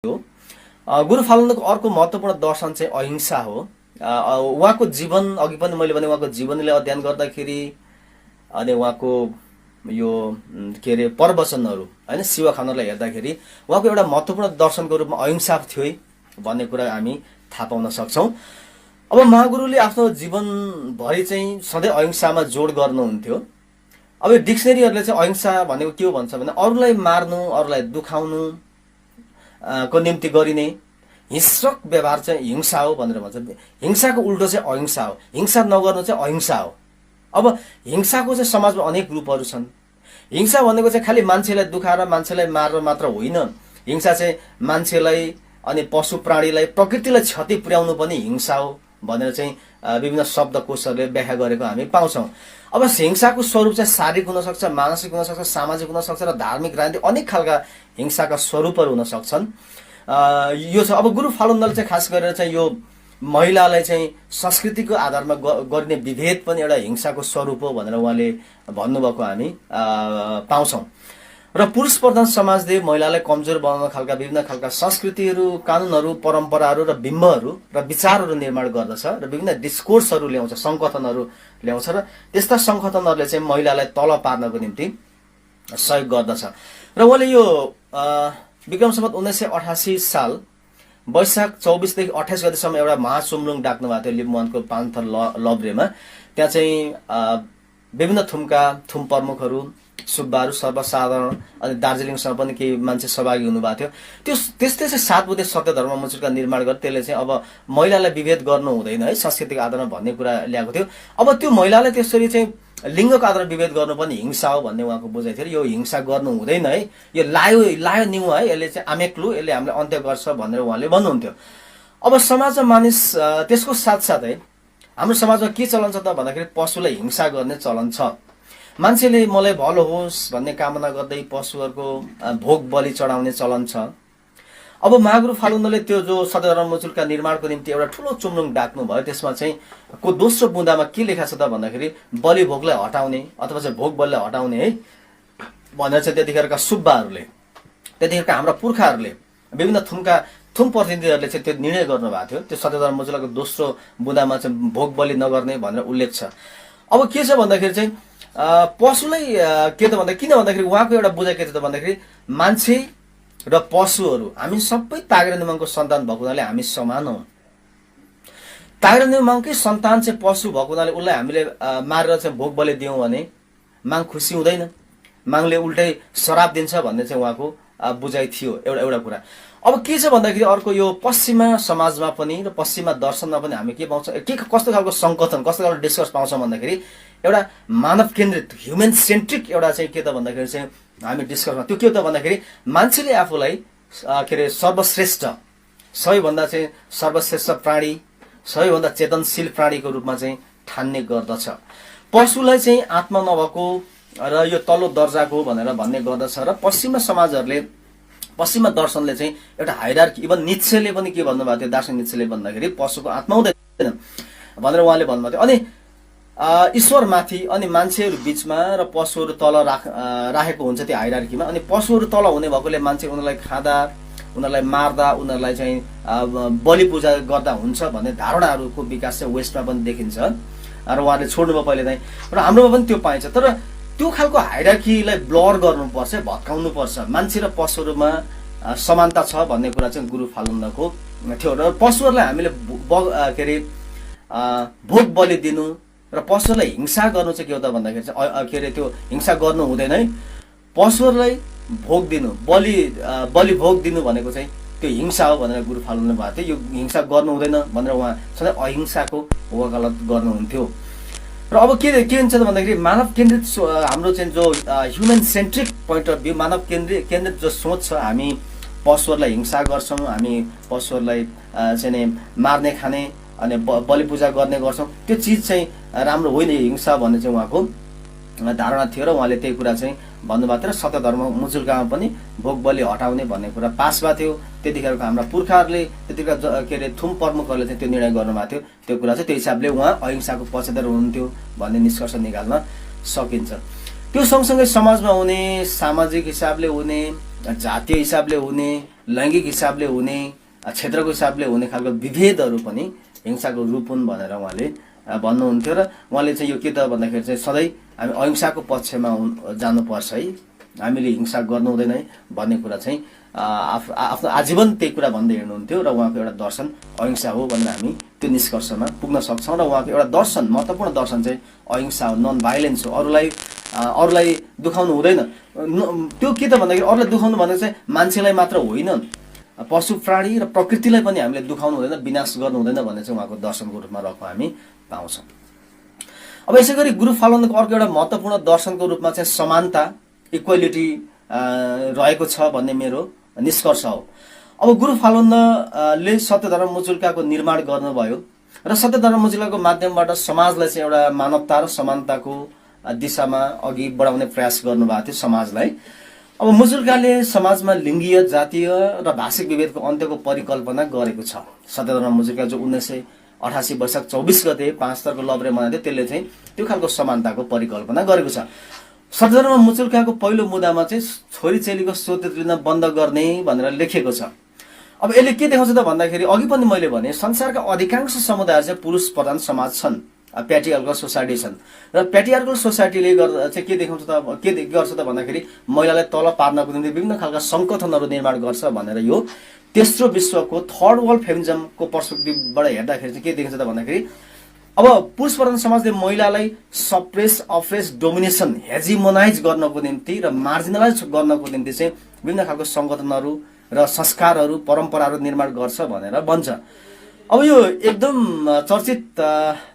हो। गुरु फालुनको अर्को महत्त्वपूर्ण दर्शन चाहिँ अहिंसा हो। उहाँको जीवन अघि पनि मैले भने उहाँको जीवनले अध्ययन गर्दाखेरि अनि उहाँको यो के अरे प्रवचनहरू होइन शिव खानलाई हेर्दाखेरि उहाँको एउटा महत्त्वपूर्ण दर्शनको रूपमा अहिंसा थियो है भन्ने कुरा हामी थाहा पाउन सक्छौँ। अब महागुरुले आफ्नो जीवनभरि चाहिँ सधैँ अहिंसामा जोड गर्नुहुन्थ्यो। अब यो डिक्सनेरीहरूले चाहिँ अहिंसा भनेको के हो भन्छ भने अरूलाई मार्नु, अरूलाई दुखाउनु को निम्ति गरिने हिंस्रक व्यवहार चाहिँ हिंसा हो भनेर भन्छ। हिंसाको उल्टो चाहिँ अहिंसा हो। हिंसा नगर्नु चाहिँ अहिंसा हो। अब हिंसाको चाहिँ समाजमा अनेक रूपहरू छन्। हिंसा भनेको चाहिँ खालि मान्छेलाई दुखाएर मान्छेलाई मारेर मात्र होइन। हिंसा चाहिँ मान्छेलाई अनि पशु प्राणीलाई प्रकृतिलाई क्षति पुर्याउनु पनि हिंसा हो भनेर चाहिँ विभिन्न शब्दकोशहरूले व्याख्या गरेको हामी पाउँछौँ। अब हिंसाको स्वरूप चाहिँ शारीरिक हुनसक्छ, मानसिक हुनसक्छ, सामाजिक हुनसक्छ र धार्मिक राजनीतिक अनेक खालका हिंसाका स्वरूपहरू हुन सक्छन्। यो छ। अब गुरु फालुनले चाहिँ खास गरेर चाहिँ यो महिलालाई चाहिँ संस्कृतिको आधारमा गरिने विभेद पनि एउटा हिंसाको स्वरूप हो भनेर उहाँले भन्नुभएको हामी पाउँछौँ। र पुरुष प्रधान समाजले महिलालाई कमजोर बनाउन खालका विभिन्न खालका संस्कृतिहरू, कानुनहरू, परम्पराहरू र बिम्बहरू र विचारहरू निर्माण गर्दछ र विभिन्न डिस्कोर्सहरू ल्याउँछ, सङ्कथनहरू ल्याउँछ र त्यस्ता सङ्कथनहरूले चाहिँ महिलालाई तल पार्नको निम्ति सहयोग गर्दछ। र उहाँले यो विक्रम सम्वत 1988 साल वैशाख 24 देखि 28 गतेसम्म एउटा महासुम्रुङ डाक्नु भएको थियो लिम्बुवानको पान्थर लब्रेमा। त्यहाँ चाहिँ विभिन्न थुम प्रमुखहरू, सुब्बाहरू, सर्वसाधारण अनि दार्जिलिङसँग पनि केही मान्छे सहभागी हुनुभएको थियो। त्यस्तै चाहिँ 7 बुँदे सत्य धर्म मुचुल्का निर्माण गरेर त्यसले चाहिँ अब महिलालाई विभेद गर्नु हुँदैन है सांस्कृतिक आधारमा भन्ने कुरा ल्याएको थियो। अब त्यो महिलालाई त्यसरी चाहिँ लिङ्गको आधारमा विभेद गर्नु पनि हिंसा हो भन्ने उहाँको बुझाइ थियो। यो हिंसा गर्नु हुँदैन है, यो लायो निउ है, यसले चाहिँ आमेक्लु, यसले हामीलाई अन्त्य गर्छ भनेर उहाँले भन्नुहुन्थ्यो। अब समाजमा मानिस त्यसको साथसाथै हाम्रो समाजमा के चलन छ त भन्दाखेरि पशुलाई हिंसा गर्ने चलन छ। मान्छेले मलाई भलो होस् भन्ने कामना गर्दै पशुहरूको भोग बलि चढाउने चलन छ। अब महागुरु फालुनले त्यो जो सत्यधर्म मुचुल्का निर्माणको निम्ति एउटा ठुलो चुम्रुङ डाक्नु भयो। त्यसमा चाहिँ को दोस्रो बुँदामा के लेखा छ त भन्दाखेरि बलि भोगलाई हटाउने अथवा चाहिँ भोग बलिलाई हटाउने है भनेर चाहिँ त्यतिखेरका सुब्बाहरूले, त्यतिखेरका हाम्रा पुर्खाहरूले, विभिन्न थुम प्रतिनिधिहरूले चाहिँ त्यो निर्णय गर्नुभएको थियो। त्यो सत्यधर्म मुचुल्काको दोस्रो बुँदामा चाहिँ भोग बलि नगर्ने भनेर उल्लेख छ। अब के छ भन्दाखेरि चाहिँ पशुलाई के त भन्दा किन भन्दाखेरि उहाँको एउटा बुझाइ के छ त भन्दाखेरि मान्छे र पशुहरू हामी सबै तागेर निमाङको सन्तान भएको हुनाले हामी समान हौँ। तागेर निमाङकै सन्तान चाहिँ पशु भएको हुनाले उसलाई हामीले मारेर चाहिँ भोग बलि दियौँ भने माङ खुसी हुँदैन, माङले उल्टै श्राप दिन्छ भन्ने चाहिँ उहाँको बुझाइ थियो एउटा कुरा। अब के छ भन्दाखेरि अर्को यो पश्चिमा समाजमा पनि र पश्चिमा दर्शनमा पनि हामी के पाउँछौँ, कस्तो खालको सङ्कथन, कस्तो खालको डिस्कस पाउँछौँ भन्दाखेरि एउटा मानव केन्द्रित ह्युमन सेन्ट्रिक एउटा चाहिँ के त भन्दाखेरि चाहिँ हामी डिस्कसमा त्यो के हो त भन्दाखेरि मान्छेले आफूलाई के अरे सर्वश्रेष्ठ, सबैभन्दा चाहिँ सर्वश्रेष्ठ प्राणी, सबैभन्दा चेतनशील प्राणीको रूपमा चाहिँ ठान्ने गर्दछ। पशुलाई चाहिँ आत्मा नभएको र यो तल्लो दर्जाको भनेर भन्ने गर्दछ। र पश्चिमा समाजहरूले, पश्चिमा दर्शनले चाहिँ एउटा हायरार्की, इभन नित्सेले पनि के भन्नुभएको थियो, दार्शनिक नित्सेले भन्दाखेरि पशुको आत्मा हुँदैन भनेर उहाँले भन्नुभएको थियो। अनि ईश्वर माथि अनि मान्छेहरू बिचमा र पशुहरू तल राखेको हुन्छ त्यो हायरार्कीमा। अनि पशुहरू तल हुने भएकोले मान्छे उनीहरूलाई खाँदा, उनीहरूलाई मार्दा, उनीहरूलाई चाहिँ बलि पूजा गर्दा हुन्छ भन्ने धारणाहरूको विकास चाहिँ वेस्टमा पनि देखिन्छ र उहाँले छोड्नुभयो पहिले चाहिँ। र हाम्रोमा पनि त्यो पाइन्छ। तर त्यो खालको हायरार्कीलाई ब्लर गर्नुपर्छ, भत्काउनुपर्छ। मान्छे र पशुहरूमा समानता छ भन्ने कुरा चाहिँ गुरु फालुनको थियो। र पशुहरूलाई हामीले के अरे भोग बलि दिनु र पशुलाई हिंसा गर्नु चाहिँ के हो त भन्दाखेरि चाहिँ के अरे त्यो हिंसा गर्नु हुँदैन है। पशुहरूलाई भोग दिनु, बलि भोग दिनु भनेको चाहिँ त्यो हिंसा हो भनेर गुरु फालुनले भएको थियो। यो हिंसा गर्नु हुँदैन भनेर उहाँ सधैँ अहिंसाको वकालत गर्नुहुन्थ्यो। र अब के हुन्छ त भन्दाखेरि मानव केन्द्रित हाम्रो चाहिँ जो human centric point of view, मानव केन्द्रित जो सोच छ, हामी पशुहरूलाई हिंसा गर्छौँ, हामी पशुहरूलाई चाहिँ मार्ने खाने अनि बलि पूजा गर्ने गर्छौँ, त्यो चिज चाहिँ राम्रो होइन, हिंसा भन्ने चाहिँ उहाँको धारणा थियो। र उहाँले त्यही कुरा चाहिँ भन्नुभएको थियो। र सत्य धर्म मुचुल्कामा पनि भोग बलि हटाउने भन्ने कुरा पास भएको थियो। त्यतिखेरको हाम्रा पुर्खाहरूले, त्यतिखेर के अरे थुम प्रमुखहरूले चाहिँ त्यो निर्णय गर्नुभएको थियो। त्यो कुरा चाहिँ त्यो हिसाबले उहाँ अहिंसाको पक्षधर हुनुहुन्थ्यो भन्ने निष्कर्ष निकाल्न सकिन्छ। त्यो सँगसँगै समाजमा हुने सामाजिक हिसाबले हुने, जातीय हिसाबले हुने, लैङ्गिक हिसाबले हुने, क्षेत्रको हिसाबले हुने खालको विभेदहरू पनि हिंसाको रूप हुन् भनेर उहाँले भन्नुहुन्थ्यो। र उहाँले चाहिँ यो के त भन्दाखेरि चाहिँ सधैँ हामी अहिंसाको पक्षमा जानुपर्छ है, हामीले हिंसा गर्नु हुँदैन है भन्ने कुरा चाहिँ आफ्नो आजीवन त्यही कुरा भन्दै हिँड्नुहुन्थ्यो। र उहाँको एउटा दर्शन अहिंसा हो भनेर हामी त्यो निष्कर्षमा पुग्न सक्छौँ। र उहाँको एउटा दर्शन, महत्त्वपूर्ण दर्शन चाहिँ अहिंसा हो, नन भाइलेन्स हो। अरूलाई दुखाउनु हुँदैन। त्यो के त भन्दाखेरि अरूलाई दुखाउनु भनेको चाहिँ मान्छेलाई मात्र होइन, पशु प्राणी र प्रकृतिलाई पनि हामीले दुखाउनु हुँदैन, विनाश गर्नु हुँदैन भन्ने चाहिँ उहाँको दर्शनको रूपमा रहेको हामी पाउँछौँ। अब यसै गरी गुरु फालुनको अर्को एउटा महत्त्वपूर्ण दर्शनको रूपमा चाहिँ समानता, इक्वालिटी रहेको छ भन्ने मेरो निष्कर्ष हो। अब गुरु फालुनले सत्यधर्म मुचुल्काको निर्माण गर्नुभयो र सत्यधर्म मुचुल्काको माध्यमबाट समाजलाई चाहिँ एउटा मानवता र समानताको दिशामा अघि बढाउने प्रयास गर्नुभएको थियो समाजलाई। अब मुचुल्काले समाजमा लिङ्गीय, जातीय र भाषिक विभेदको अन्त्यको परिकल्पना गरेको छ। सत्यधर्म मुचुल्का जो 1988 वैशाख 24 गते 5 स्तरको लबरे मनाएको थियो, त्यसले चाहिँ त्यो खालको समानताको परिकल्पना गरेको छ। सत्यधर्म मुचुल्काको पहिलो मुद्दामा चाहिँ छोरी चेलीको स्वतन्त्र लिन बन्द गर्ने भनेर लेखेको छ। अब यसले के देखाउँछ त भन्दाखेरि अघि पनि मैले भने संसारका अधिकांश समुदायहरू चाहिँ पुरुष प्रधान समाज छन्, प्याट्रियार्कल सोसाइटी छन्। र प्याट्रियार्कल सोसाइटीले गर्दा चाहिँ के देखाउँछ त, के गर्छ त भन्दाखेरि महिलालाई तल पार्नको निम्ति विभिन्न खालका सङ्गठनहरू निर्माण गर्छ भनेर यो तेस्रो विश्वको थर्ड वर्ल्ड फेमिनिजमको पर्सपेक्टिभबाट हेर्दाखेरि चाहिँ के देखिन्छ त भन्दाखेरि अब पुरुष प्रधान समाजले महिलालाई सप्रेस, अप्रेस, डोमिनेसन, हेजिमोनाइज गर्नको निम्ति र मार्जिनलाइज गर्नको निम्ति चाहिँ विभिन्न खालको सङ्गठनहरू र संस्कारहरू, परम्पराहरू निर्माण गर्छ भनेर भन्छ। अब यो एकदम चर्चित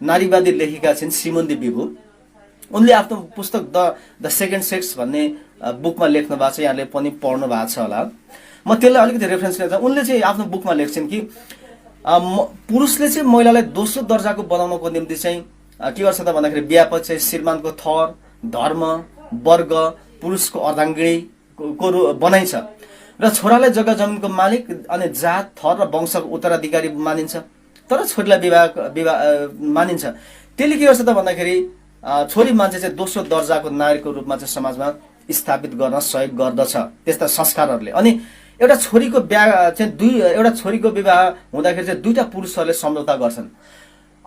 नारीवादी लेखिका छिन् सिमोन दी बिभो। उनले आफ्नो पुस्तक द सेकेन्ड सेक्स भन्ने बुकमा लेख्नु भएको छ, यहाँले पनि पढ्नु भएको छ होला। म त्यसलाई अलिकति रेफरेन्स लिन्छ। उनले चाहिँ आफ्नो बुकमा लेख्छन् कि पुरुषले चाहिँ महिलालाई दोस्रो दर्जाको बनाउनको निम्ति चाहिँ के गर्छ त भन्दाखेरि बिहापछि चाहिँ श्रीमानको थर, धर्म, वर्ग, पुरुषको अर्धाङ्गिनी को बनाइन्छ र छोरालाई जग्गा जमिनको मालिक अनि जात, थर र वंशको उत्तराधिकारी मानिन्छ, तर छोरीलाई विवाह मानिन्छ। त्यसले के गर्छ त भन्दाखेरि छोरी मान्छे चाहिँ दोस्रो दर्जाको नारीको रूपमा चाहिँ समाजमा स्थापित गर्न सहयोग गर्दछ त्यस्ता संस्कारहरूले। अनि एउटा छोरीको विवाह हुँदाखेरि चाहिँ दुईटा पुरुषहरूले सम्झौता गर्छन्।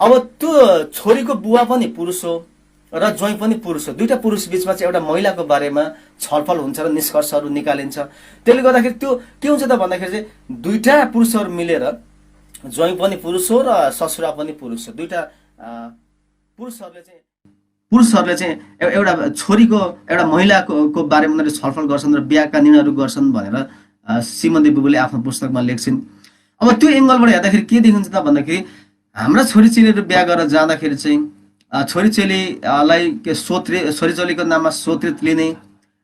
अब त्यो छोरीको बुवा पनि पुरुष हो र ज्वाइँ पनि पुरुष हो, दुईटा पुरुष बिचमा चाहिँ एउटा महिलाको बारेमा छलफल हुन्छ र निष्कर्षहरू निकालिन्छ। त्यसले गर्दाखेरि त्यो के हुन्छ त भन्दाखेरि चाहिँ दुईटा पुरुषहरू मिलेर, ज्वाइँ पनि पुरुष हो र ससुरा पनि पुरुष हो, दुईटा पुरुषहरूले चाहिँ एउटा छोरीको, एउटा महिलाको बारेमा उनीहरूले छलफल गर्छन् र बिहाका निर्णयहरू गर्छन् भनेर सिमोन दी बिभोले आफ्नो पुस्तकमा लेख्छन्। अब त्यो एङ्गलबाट हेर्दाखेरि के देखिन्छ त भन्दाखेरि हाम्रा छोरीचेलीहरू बिहा गरेर जाँदाखेरि चाहिँ छोरीचेलीलाई छोरीचेलीको नाममा सोत्रित लिने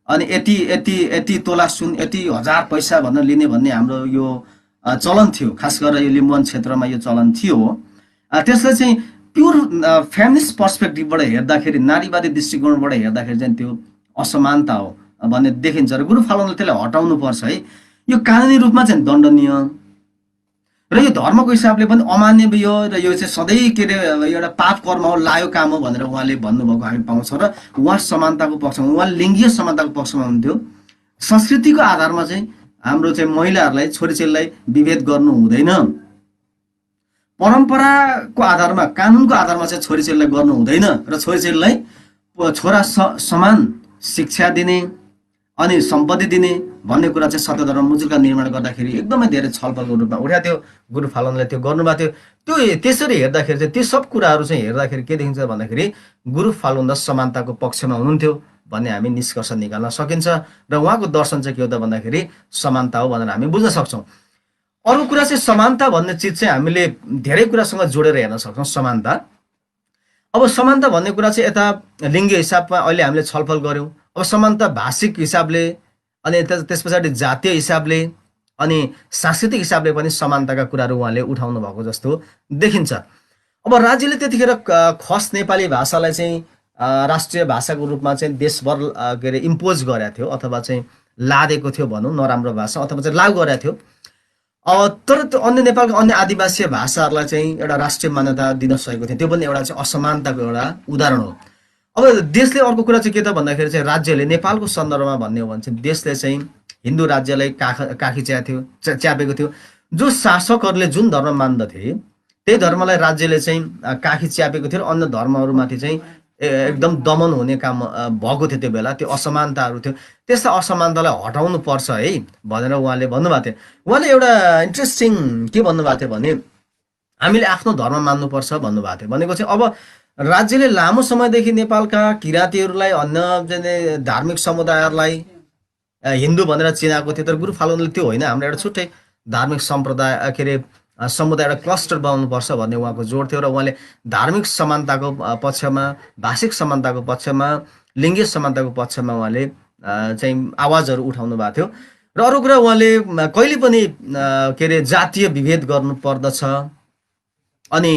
अनि यति तोला सुन, यति 1000 पैसा भनेर लिने भन्ने हाम्रो यो चलन थियो। खास गरेर यो लिम्बुवान क्षेत्रमा यो चलन थियो। त्यसलाई चाहिँ प्योर फेमिनिस्ट पर्सपेक्टिभबाट हेर्दाखेरि, नारीवादी दृष्टिकोणबाट हेर्दाखेरि चाहिँ त्यो असमानता हो भन्ने देखिन्छ र गुरु फालुनले त्यसलाई हटाउनु पर्छ है। यो कानुनी रूपमा चाहिँ दण्डनीय र यो धर्मको हिसाबले पनि अमानवीय र यो चाहिँ सधैँ के अरे एउटा पाप कर्म हो, लायो काम हो भनेर उहाँले भन्नुभएको हामी पाउँछौँ। र उहाँ समानताको पक्षमा, उहाँ लिङ्गीय समानताको पक्षमा हुन्थ्यो। संस्कृतिको आधारमा चाहिँ हाम्रो चाहिँ महिलाहरूलाई, छोरीचेलीलाई विभेद गर्नु हुँदैन, परम्पराको आधारमा, कानुनको आधारमा चाहिँ छोरीचेलीलाई गर्नु हुँदैन र छोरीचेलीलाई छोरा समान शिक्षा दिने अनि सम्पत्ति दिने भन्ने कुरा चाहिँ सत्यधर्म मुचुल्का निर्माण गर्दाखेरि एकदमै धेरै छलफलको रूपमा उठाएको थियो। गुरु फालुनले त्यो गर्नुभएको थियो। त्यो त्यसरी हेर्दाखेरि चाहिँ त्यो सब कुराहरू चाहिँ हेर्दाखेरि के देखिन्छ भन्दाखेरि गुरु फालुन समानताको पक्षमा हुनुहुन्थ्यो भन्ने हामी निष्कर्ष निकाल्न सकिन्छ। र उहाँको दर्शन चाहिँ के हो त भन्दाखेरि समानता हो भनेर हामी बुझ्न सक्छौँ। अरू कुरा चाहिँ समानता भन्ने चिज चाहिँ हामीले धेरै कुरासँग जोडेर हेर्न सक्छौँ। समानता, अब समानता भन्ने कुरा चाहिँ यता लिङ्गीय हिसाबमा अहिले हामीले छलफल गऱ्यौँ। अब समानता भाषिक हिसाबले अनि त्यस पछाडि जातीय हिसाबले अनि सांस्कृतिक हिसाबले पनि समानताका कुराहरू उहाँले उठाउनु भएको जस्तो देखिन्छ। अब राज्यले त्यतिखेर खस नेपाली भाषालाई चाहिँ राष्ट्रिय भाषाको रूपमा चाहिँ देशभर के अरे इम्पोज गरेको थियो अथवा चाहिँ लादेको थियो भनौँ, नराम्रो भाषा अथवा चाहिँ लागू गरेको थियो। तर त्यो अन्य नेपालका अन्य आदिवासी भाषाहरूलाई चाहिँ एउटा राष्ट्रिय मान्यता दिन सकेको थियो। त्यो पनि एउटा चाहिँ असमानताको एउटा उदाहरण हो। अब देशले अर्को कुरा चाहिँ के त भन्दाखेरि चाहिँ राज्यले नेपालको सन्दर्भमा भन्ने हो भने चाहिँ देशले चाहिँ हिन्दू राज्यलाई काखी च्यापेको थियो। जो शासकहरूले जुन धर्म मान्दथे त्यही धर्मलाई राज्यले चाहिँ काखी च्यापेको थियो र अन्य धर्महरूमाथि चाहिँ एकदम दमन हुने काम भएको थियो। त्यो बेला त्यो असमानताहरू थियो, त्यस्ता असमानतालाई हटाउनु पर्छ है भनेर उहाँले भन्नुभएको थियो। उहाँले एउटा इन्ट्रेस्टिङ के भन्नुभएको थियो भने हामीले आफ्नो धर्म मान्नुपर्छ भन्नुभएको थियो। भनेको चाहिँ अब राज्यले लामो समयदेखि नेपालका किराँतीहरूलाई अन्य धार्मिक समुदायहरूलाई हिन्दू भनेर चिनाएको थियो, तर गुरु फाल्गुनले त्यो होइन, हाम्रो एउटा छुट्टै धार्मिक सम्प्रदाय के अरे समुदाय एउटा क्लस्टर बनाउनुपर्छ भन्ने उहाँको जोड थियो। र उहाँले धार्मिक समानताको पक्षमा, भाषिक समानताको पक्षमा, लिङ्गिक समानताको पक्षमा उहाँले चाहिँ आवाजहरू उठाउनु भएको थियो। र अरू कुरा उहाँले कहिले पनि के अरे जातीय विभेद गर्नु पर्दछ अनि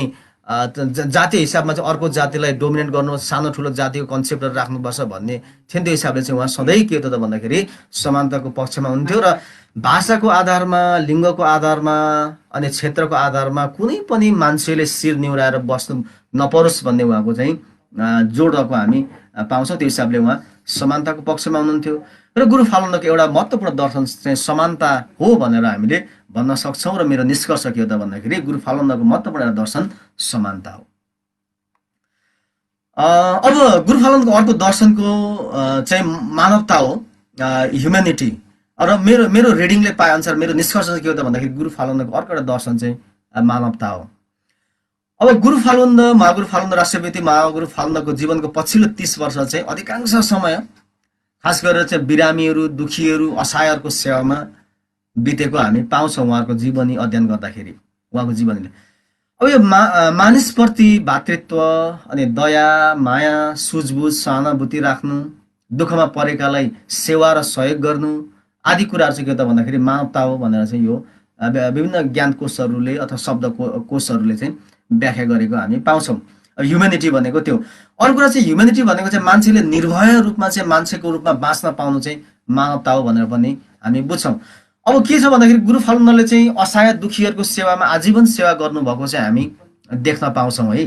जातीय हिसाबमा चाहिँ अर्को जातिलाई डोमिनेट गर्नु, सानो ठुलो जातिको कन्सेप्टहरू राख्नुपर्छ भन्ने थियो। त्यो हिसाबले चाहिँ उहाँ सधैँ के त भन्दाखेरि समानताको पक्षमा हुन्थ्यो र भाषाको आधारमा, लिङ्गको आधारमा अनि क्षेत्रको आधारमा कुनै पनि मान्छेले शिर निहुराएर बस्नु नपरोस् भन्ने उहाँको चाहिँ जोडको हामी पाउँछौँ। त्यो हिसाबले उहाँ समानताको पक्षमा हुनुहुन्थ्यो। र गुरु फाल्गुनको एउटा महत्त्वपूर्ण दर्शन चाहिँ समानता हो भनेर हामीले भन्न सक्छौँ। र मेरो निष्कर्ष के हो त भन्दाखेरि गुरु फाल्गुनको महत्त्वपूर्ण एउटा दर्शन समानता हो। अब गुरु फाल्गुनको अर्को दर्शनको चाहिँ मानवता हो, ह्युम्यानिटी। र मेरो मेरो रिडिङले पाए अनुसार मेरो निष्कर्ष चाहिँ के हो त भन्दाखेरि गुरु फाल्गुनको अर्को एउटा दर्शन चाहिँ मानवता हो। अब गुरु फाल्गुन, महागुरु फाल्गुन राष्ट्रपति महागुरु फाल्गुनको जीवनको पछिल्लो 30 वर्ष चाहिँ अधिकांश समय खास गरेर चाहिँ बिरामीहरू, दुखीहरू, असहायहरूको सेवामा बितेको हामी पाउँछौँ उहाँहरूको जीवनी अध्ययन गर्दाखेरि। उहाँको जीवनीले अब यो मानिसप्रति भातृत्व अनि दया, माया, सुझबुझ, सहानुभूति राख्नु, दुःखमा परेकालाई सेवा र सहयोग गर्नु आदि कुराहरू चाहिँ के त भन्दाखेरि मानवता हो भनेर चाहिँ यो विभिन्न ज्ञान कोषहरूले अथवा शब्द कोषहरूले चाहिँ व्याख्या गरेको हामी पाउँछौँ। ह्युम्यानिटी भनेको त्यो। अर्को कुरा चाहिँ ह्युम्यानिटी भनेको चाहिँ मान्छेले निर्भय रूपमा चाहिँ मान्छेको रूपमा बाँच्न पाउनु चाहिँ मानवता हो भनेर पनि हामी बुझ्छौँ। अब के छ भन्दाखेरि गुरु फाल्गुनले चाहिँ असहाय दुखीहरूको सेवामा आजीवन सेवा गर्नुभएको चाहिँ हामी देख्न पाउँछौँ है।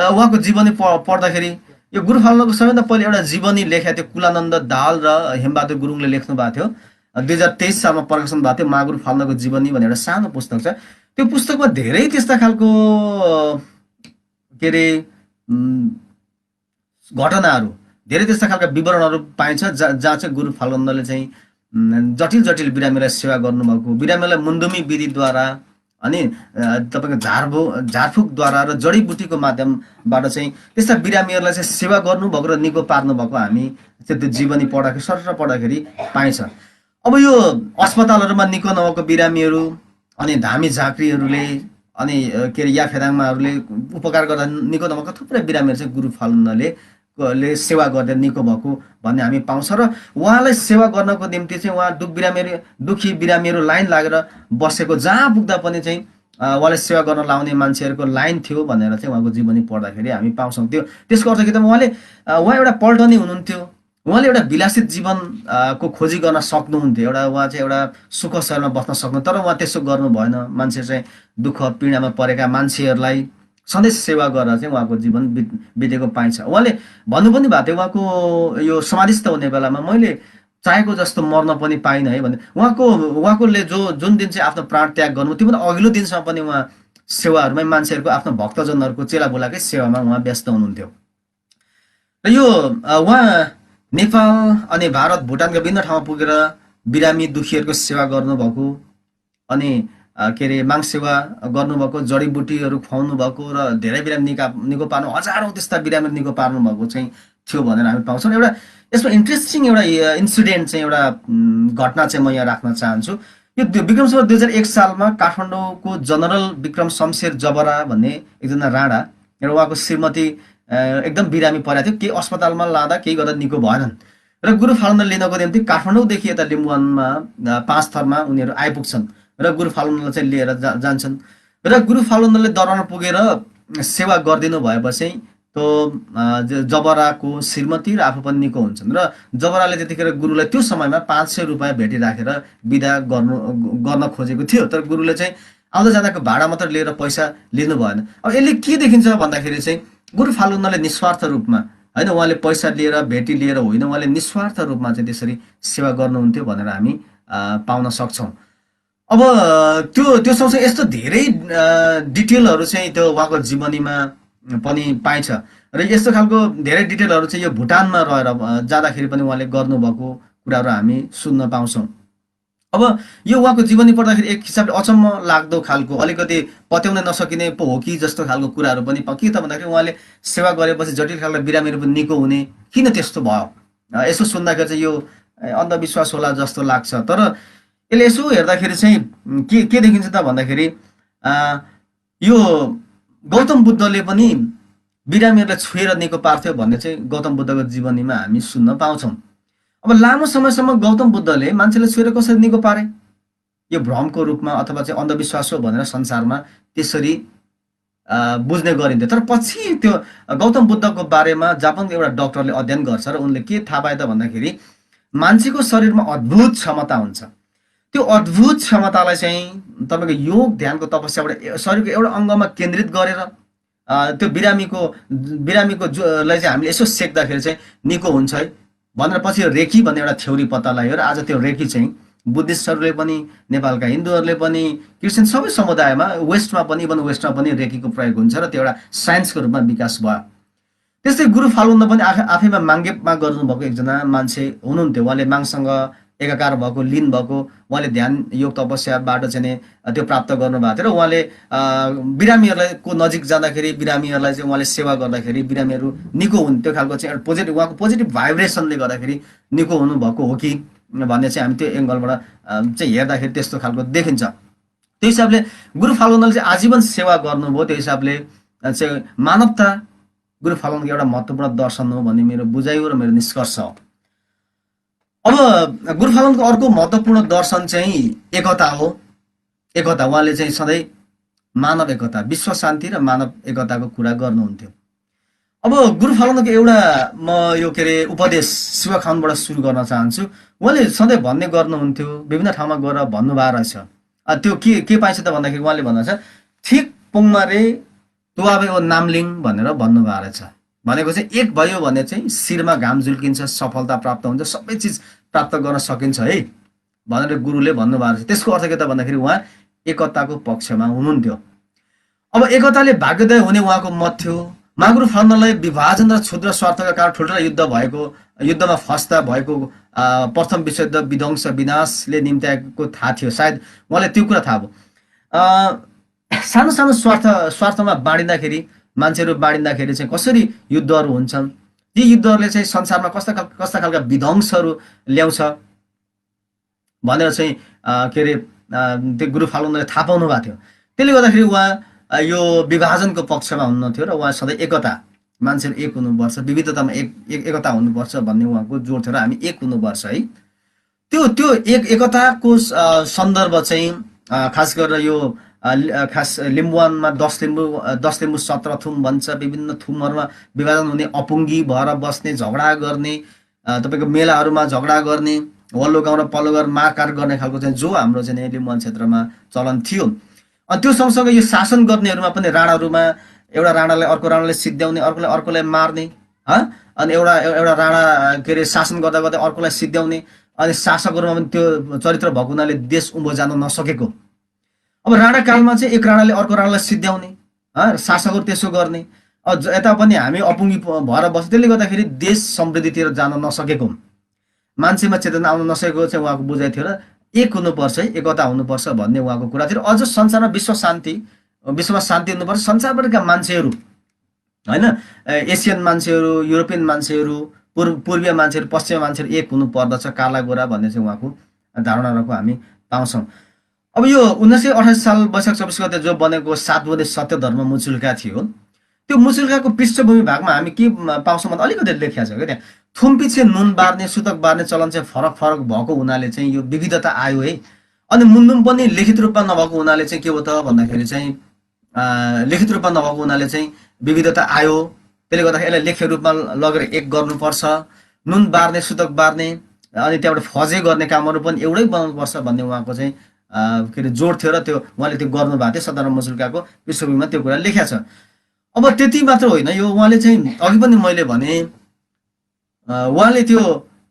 उहाँको जीवनी पढ्दाखेरि यो गुरु फाल्गुनको सबैभन्दा पहिले एउटा जीवनी लेखेको थियो कुलानन्द दाहाल र हेमबहादुर गुरुङले लेख्नु भएको थियो। 2023 सालमा प्रकाशन भएको थियो महागुरु फाल्गुनको जीवनी भनेर एउटा सानो पुस्तक छ। त्यो पुस्तकमा धेरै त्यस्ता खालको के अरे घटनाहरू, धेरै त्यस्ता खालका विवरणहरू पाइन्छ जहाँ चाहिँ गुरु फाल्गुनले चाहिँ जटिल जटिल बिरामीलाई सेवा गर्नुभएको, बिरामीलाई मुन्दुमी विधिद्वारा अनि तपाईँको झारफुकद्वारा र जडीबुटीको माध्यमबाट चाहिँ त्यस्ता बिरामीहरूलाई चाहिँ सेवा गर्नुभएको र निको पार्नुभएको हामी त्यो जीवनी पढ्दाखेरि सरर पढ्दाखेरि पाइन्छ। अब यो अस्पतालहरूमा निको नभएको बिरामीहरू अनि धामी झाँक्रीहरूले अनि के अरे याफेदाङमाहरूले उपकार गर्दा निको नभएको थुप्रै बिरामीहरू चाहिँ गुरु फाल्गुनले सेवा गर्दै निको भएको भन्ने हामी पाउँछ। र उहाँलाई सेवा गर्नको निम्ति चाहिँ उहाँ दुखी बिरामीहरू लाइन लागेर बसेको, जहाँ पुग्दा पनि चाहिँ उहाँलाई सेवा गर्न लाउने मान्छेहरूको लाइन थियो भनेर चाहिँ उहाँको जीवनी पढ्दाखेरि हामी पाउँछौँ। त्यसको अर्थ के त उहाँ एउटा पल्टनी हुनुहुन्थ्यो। उहाँले एउटा विलासित जीवन को खोजी गर्न सक्नुहुन्थ्यो। उहाँ चाहिँ एउटा सुख शरीरमा बस्न सक्नु, तर उहाँ त्यसो गर्नु भएन। मान्छे चाहिँ दुःख पीडामा परेका मान्छेहरूलाई सधैँ सेवा गरेर चाहिँ उहाँको जीवन बितेको पाइन्छ। उहाँले भन्नु पनि भएको थियो उहाँको यो समाधिस्थ हुने बेलामा मैले चाहेको जस्तो मर्न पनि पाइनँ है भने। उहाँकोले जुन दिन चाहिँ आफ्नो प्राण त्याग गर्नु त्यो पनि अघिल्लो दिनसम्म पनि उहाँ सेवाहरूमै मान्छेहरूको आफ्नो भक्तजनहरूको चेलाबुलाकै सेवामा उहाँ व्यस्त हुनुहुन्थ्यो। र यो उहाँ नेपाल अनि भारत, भुटानका विभिन्न ठाउँमा पुगेर बिरामी दुखीहरूको सेवा गर्नुभएको अनि के अरे माग सेवा गर्नुभएको, जडीबुटीहरू खुवाउनु भएको र धेरै बिरामी निको पार्नु, हजारौँ त्यस्ता बिरामी निको पार्नु भएको चाहिँ थियो भनेर हामी पाउँछौँ। एउटा यसमा इन्ट्रेस्टिङ एउटा इन्सिडेन्ट चाहिँ एउटा घटना चाहिँ म यहाँ राख्न चाहन्छु। यो विक्रम सम्वत 2001 सालमा काठमाडौँको जनरल विक्रम शमशेर जबरा भन्ने एकजना राणा र उहाँको श्रीमती एकदम बिरामी परेको थियो। केही अस्पतालमा लाँदा केही गर्दा निको भएनन् र गुरु फाल्गुन लिनको निम्ति काठमाडौँदेखि यता लिम्बुवानमा 5 थरमा उनीहरू आइपुग्छन् र गुरु फाल्गुनलाई चाहिँ लिएर जान्छन्। र गुरु फाल्गुनले दरबारमा पुगेर सेवा गरिदिनु भएपछि त्यो जबराको श्रीमती र आफू पनि निको हुन्छन् र जबराले त्यतिखेर गुरुलाई त्यो समयमा 500 रुपियाँ भेटी राखेर बिदा गर्न खोजेको थियो। तर गुरुले चाहिँ आउँदा जाँदाको भाडा मात्र लिएर पैसा लिनु भएन। अब यसले के देखिन्छ भन्दाखेरि चाहिँ गुरु फाल्गुनले निस्वार्थ रूपमा होइन, उहाँले पैसा लिएर भेटी लिएर होइन, उहाँले निस्वार्थ रूपमा चाहिँ त्यसरी सेवा गर्नुहुन्थ्यो भनेर हामी पाउन सक्छौँ। अब त्यो सँगसँगै यस्तो धेरै डिटेलहरू चाहिँ त्यो उहाँको जीवनीमा पनि पाइन्छ र यस्तो खालको धेरै डिटेलहरू चाहिँ यो भुटानमा रहेर जाँदाखेरि पनि उहाँले गर्नुभएको कुराहरू हामी सुन्न पाउँछौँ। अब यो उहाँको जीवनी पढ्दाखेरि एक हिसाबले अचम्म लाग्दो खालको, अलिकति पत्याउन नसकिने पो हो कि जस्तो खालको कुराहरू पनि के त भन्दाखेरि उहाँले सेवा गरेपछि जटिल खालको बिरामीहरू पनि निको हुने, किन त्यस्तो भयो? यसो सुन्दाखेरि चाहिँ यो अन्धविश्वास होला जस्तो लाग्छ। तर यसले यसो हेर्दाखेरि चाहिँ के देखिन्छ त भन्दाखेरि यो गौतम बुद्धले पनि बिरामीहरूलाई छुएर निको पार्थ्यो भन्ने चाहिँ गौतम बुद्धको जीवनीमा हामी सुन्न पाउँछौँ। अब लामो समयसम्म गौतम बुद्धले मान्छेले छुएर कसरी निको पारे? यो भ्रमको रूपमा अथवा चाहिँ अन्धविश्वास हो भनेर संसारमा त्यसरी बुझ्ने गरिन्थ्यो। तर पछि त्यो गौतम बुद्धको बारेमा जापानको एउटा डक्टरले अध्ययन गर्छ र उनले के थाहा पाए त भन्दाखेरि मान्छेको शरीरमा अद्भुत क्षमता हुन्छ। त्यो अद्भुत क्षमतालाई चाहिँ तपाईँको योग ध्यानको तपस्याबाट शरीरको एउटा अङ्गमा केन्द्रित गरेर त्यो बिरामीको लाई चाहिँ हामीले यसो सेक्दाखेरि चाहिँ निको हुन्छ है भनेर पछि रेकी भन्ने एउटा थ्योरी पत्ता लाग्यो र आज त्यो रेकी चाहिँ बुद्धिस्टहरूले पनि, नेपालका हिन्दूहरूले पनि, क्रिस्चियन सबै समुदायमा वेस्टमा पनि, इभन वेस्टमा पनि रेकीको प्रयोग हुन्छ र त्यो एउटा साइन्सको रूपमा विकास भयो। त्यस्तै गुरु फालुन्द पनि आफैमा माङ्गेपमा गर्नुभएको एकजना मान्छे हुनुहुन्थ्यो। उहाँले माङसँग एकाकार भएको, लिन भएको, उहाँले ध्यान योग तपस्याबाट चाहिँ त्यो प्राप्त गर्नुभएको थियो र उहाँले बिरामीहरूलाई को नजिक जाँदाखेरि बिरामीहरूलाई चाहिँ उहाँले सेवा गर्दाखेरि बिरामीहरू निको हुन्थ्यो खालको चाहिँ उहाँको पोजिटिभ भाइब्रेसनले गर्दाखेरि निको हुनुभएको हो कि भन्ने चाहिँ हामी त्यो एङ्गलबाट चाहिँ हेर्दाखेरि त्यस्तो खालको देखिन्छ। त्यो हिसाबले गुरु फालुन्दले चाहिँ आजीवन सेवा गर्नुभयो। त्यो हिसाबले चाहिँ मानवता गुरु फालुन्दको एउटा महत्त्वपूर्ण दर्शन हो भन्ने मेरो बुझाइ हो र मेरो निष्कर्ष हो। अब गुरु फालुन्दको अर्को महत्त्वपूर्ण दर्शन चाहिँ एकता हो। एकता, उहाँले चाहिँ सधैँ मानव एकता, विश्व शान्ति र मानव एकताको कुरा गर्नुहुन्थ्यो। अब गुरु फालुन्दको एउटा म यो के अरे उपदेश शिवखानबाट सुरु गर्न चाहन्छु। उहाँले सधैँ भन्ने गर्नुहुन्थ्यो, विभिन्न ठाउँमा गएर भन्नुभएको रहेछ। त्यो के पाइन्छ त भन्दाखेरि उहाँले भन्नुहुन्छ ठिक पुङमारे तुवाबे ओ नामलिङ भनेर भन्नुभएको रहेछ। भनेको चाहिँ एक भयो भने चाहिँ शिरमा घाम झुल्किन्छ, सफलता प्राप्त हुन्छ, सबै चिज प्राप्त गर्न सकिन्छ है भनेर गुरुले भन्नुभएको रहेछ। त्यसको अर्थ के त भन्दाखेरि उहाँ एकताको पक्षमा हुनुहुन्थ्यो। अब एकताले भाग्योदय हुने उहाँको मत थियो। महागुरु फालुन्दलाई विभाजन र क्षुद्र स्वार्थका कारण ठुल्ठुला युद्धमा फस्दा भएको प्रथम विश्वयुद्ध विध्वंस विनाशले निम्त्याएको थाहा थियो। सायद उहाँलाई त्यो कुरा थाहा भयो। सानो सानो स्वार्थमा बाँडिँदाखेरि, मान्छेहरू बाँडिँदाखेरि चाहिँ कसरी युद्धहरू हुन्छन्, ती युद्धहरूले चाहिँ संसारमा कस्ता खालका विध्वंसहरू ल्याउँछ भनेर चाहिँ के अरे त्यो गुरु फालुन्दले थाहा पाउनु भएको थियो। त्यसले गर्दाखेरि उहाँ यो विभाजनको पक्षमा हुनुहुन्थ्यो र उहाँ सधैँ एकता, मान्छेहरू एक हुनुपर्छ, विविधतामा एकता हुनुपर्छ भन्ने उहाँको जोड थियो र हामी एक हुनुपर्छ है। त्यो एकताको सन्दर्भ चाहिँ खास गरेर यो खास लिम्बुवानमा 10 लिम्बू 17 थुम भन्छ। विभिन्न थुमहरूमा विभाजन हुने, अपुङ्गी भएर बस्ने, झगडा गर्ने, तपाईँको मेलाहरूमा झगडा गर्ने, वल्लो गाउँ र पल्लो गाउँ मारकाट गर्ने खालको चाहिँ जो हाम्रो चाहिँ लिम्बुवान क्षेत्रमा चलन थियो। अनि त्यो सँगसँगै यो शासन गर्नेहरूमा पनि राणाहरूमा एउटा राणालाई अर्को राणाले सिद्ध्याउने, अर्कोलाई मार्ने, अनि एउटा राणा के अरे शासन गर्दा गर्दै अर्कोलाई सिद्ध्याउने, अनि शासकहरूमा पनि त्यो चरित्र भएको हुनाले देश उँभो जान नसकेको। अब राणा कालमा चाहिँ एक राणाले अर्को राणालाई सिद्ध्याउने, शासकहरू त्यसो गर्ने, यता पनि हामी अपुङ्गी भएर बस्छ। त्यसले गर्दाखेरि देश समृद्धितिर जान नसकेको, मान्छेमा चेतना आउन नसकेको चाहिँ उहाँको बुझाइ थियो र एक हुनुपर्छ है, एकता हुनुपर्छ भन्ने उहाँको कुरा थियो। अझ संसारमा विश्वमा शान्ति हुनुपर्छ। संसारभरिका मान्छेहरू होइन, एसियन मान्छेहरू, युरोपियन मान्छेहरू, पूर्वीय मान्छेहरू, पश्चिमी मान्छेहरू एक हुनु पर्दछ, काला गोरा भन्ने चाहिँ उहाँको धारणा रहेको हामी पाउँछौँ। अब यो 1928 साल वैशाख 24 गते जो बनेको 7 बुँदे सत्य धर्म मुचुल्का थियो, त्यो मुचुल्काको पृष्ठभूमि भागमा हामी के पाउँछौँ भन्दा अलिकति लेखिया छ क्या। त्यहाँ थुमपिछे नुन बार्ने, सुतक बार्ने चलन चाहिँ फरक भएको हुनाले चाहिँ यो विविधता आयो है। अनि मुन्नुम पनि लिखित रूपमा नभएको हुनाले चाहिँ के हो त भन्दाखेरि चाहिँ लिखित रूपमा नभएको हुनाले चाहिँ विविधता आयो। त्यसले गर्दाखेरि यसलाई लेख्य रूपमा लगेर एक गर्नुपर्छ। नुन बार्ने, सुतक बार्ने, अनि त्यहाँबाट फजे गर्ने कामहरू पनि एउटै बनाउनुपर्छ भन्ने उहाँको चाहिँ के अरे जोड थियो र त्यो उहाँले त्यो गर्नुभएको थियो। सदर मुचुल्काको पृष्ठभूमिमा त्यो कुरा लेख्या छ। अब त्यति मात्र होइन, यो उहाँले चाहिँ अघि पनि मैले भने उहाँले त्यो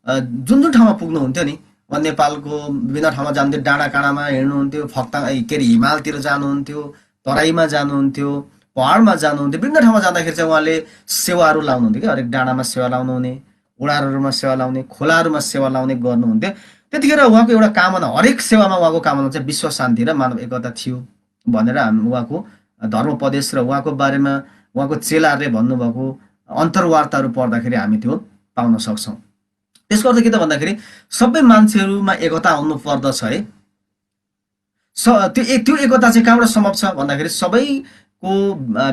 जुन जुन ठाउँमा पुग्नुहुन्थ्यो नि, उहाँ नेपालको विभिन्न ठाउँमा जानुहुन्थ्यो, डाँडा काँडामा हिँड्नुहुन्थ्यो, फक्ताङ के अरे हिमालतिर जानुहुन्थ्यो, तराईमा जानुहुन्थ्यो, पहाडमा जानुहुन्थ्यो। विभिन्न ठाउँमा जाँदाखेरि चाहिँ उहाँले सेवाहरू लाउनुहुन्थ्यो क्या, हरेक डाँडामा सेवा लाउनुहुने, ओडारहरूमा सेवा लाउने, खोलाहरूमा सेवा लाउने गर्नुहुन्थ्यो। त्यतिखेर उहाँको एउटा कामना, हरेक सेवामा उहाँको कामना चाहिँ विश्व शान्ति र मानव एकता थियो भनेर हामी उहाँको धर्मोपदेश र उहाँको बारेमा उहाँको चेलाहरूले भन्नुभएको अन्तर्वार्ताहरू पढ्दाखेरि हामी त्यो पाउन सक्छौँ। त्यसको अर्थ के त भन्दाखेरि सबै मान्छेहरूमा एकता आउनु पर्दछ है। त्यो एकता चाहिँ कहाँबाट सम्भव छ भन्दाखेरि सबैको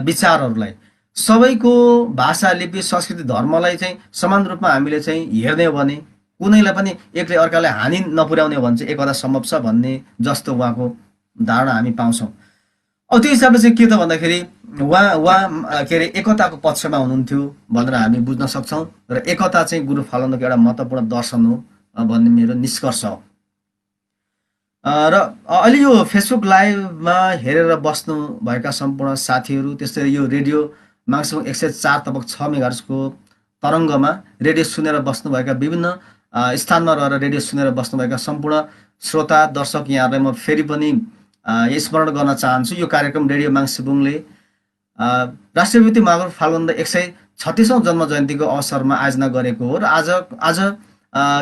विचारहरूलाई, सबैको भाषा, लिपि, संस्कृति, धर्मलाई चाहिँ समान रूपमा हामीले चाहिँ हेर्ने हो भने, कुनैलाई पनि एकले अर्कालाई हानि नपुर्याउने हो भने चाहिँ एकता सम्भव छ भन्ने जस्तो उहाँको धारणा हामी पाउँछौँ। अब त्यो हिसाबले चाहिँ के त भन्दाखेरि उहाँ के अरे एकताको पक्षमा हुनुहुन्थ्यो भनेर हामी बुझ्न सक्छौँ र एकता चाहिँ गुरु फालुनको एउटा महत्त्वपूर्ण दर्शन हो भन्ने मेरो निष्कर्ष हो। र अहिले यो फेसबुक लाइभमा हेरेर बस्नु भएका सम्पूर्ण साथीहरू, त्यस्तै यो रेडियो माङ्सुङ 104.6 मेगाहर्जको तरङ्गमा रेडियो सुनेर बस्नुभएका, विभिन्न स्थानमा रहेर रेडियो सुनेर बस्नुभएका सम्पूर्ण श्रोता दर्शक यहाँहरूलाई म फेरि पनि स्मरण गर्न चाहन्छु। यो कार्यक्रम रेडियो माङ्सुङले राष्ट्रिय विभूति महागुरु फाल्गुन्द 136औं जन्म जयन्तीको अवसरमा आयोजना गरेको हो र आज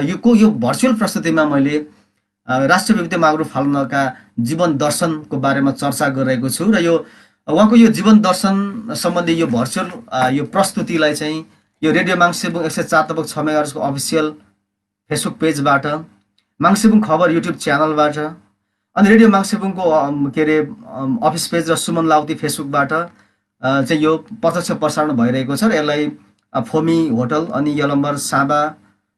यो भर्चुअल प्रस्तुतिमा मैले राष्ट्रिय विभूति महागुरु फाल्गुनका जीवन दर्शनको बारेमा चर्चा गरिरहेको छु र यो उहाँको यो जीवन दर्शन सम्बन्धी यो भर्चुअल यो प्रस्तुतिलाई चाहिँ यो रेडियो माङ्सुङ 104.6 मेगाहर्जको अफिसियल फेसबुक पेजबाट, माङ्सुङ खबर युट्युब च्यानलबाट, अनि रेडियो माङ्सुङको के अरे अफिस पेज र सुमन लाउती फेसबुकबाट चाहिँ यो प्रत्यक्ष प्रसारण भइरहेको छ र यसलाई फोमी होटल अनि यलम्बर साँबा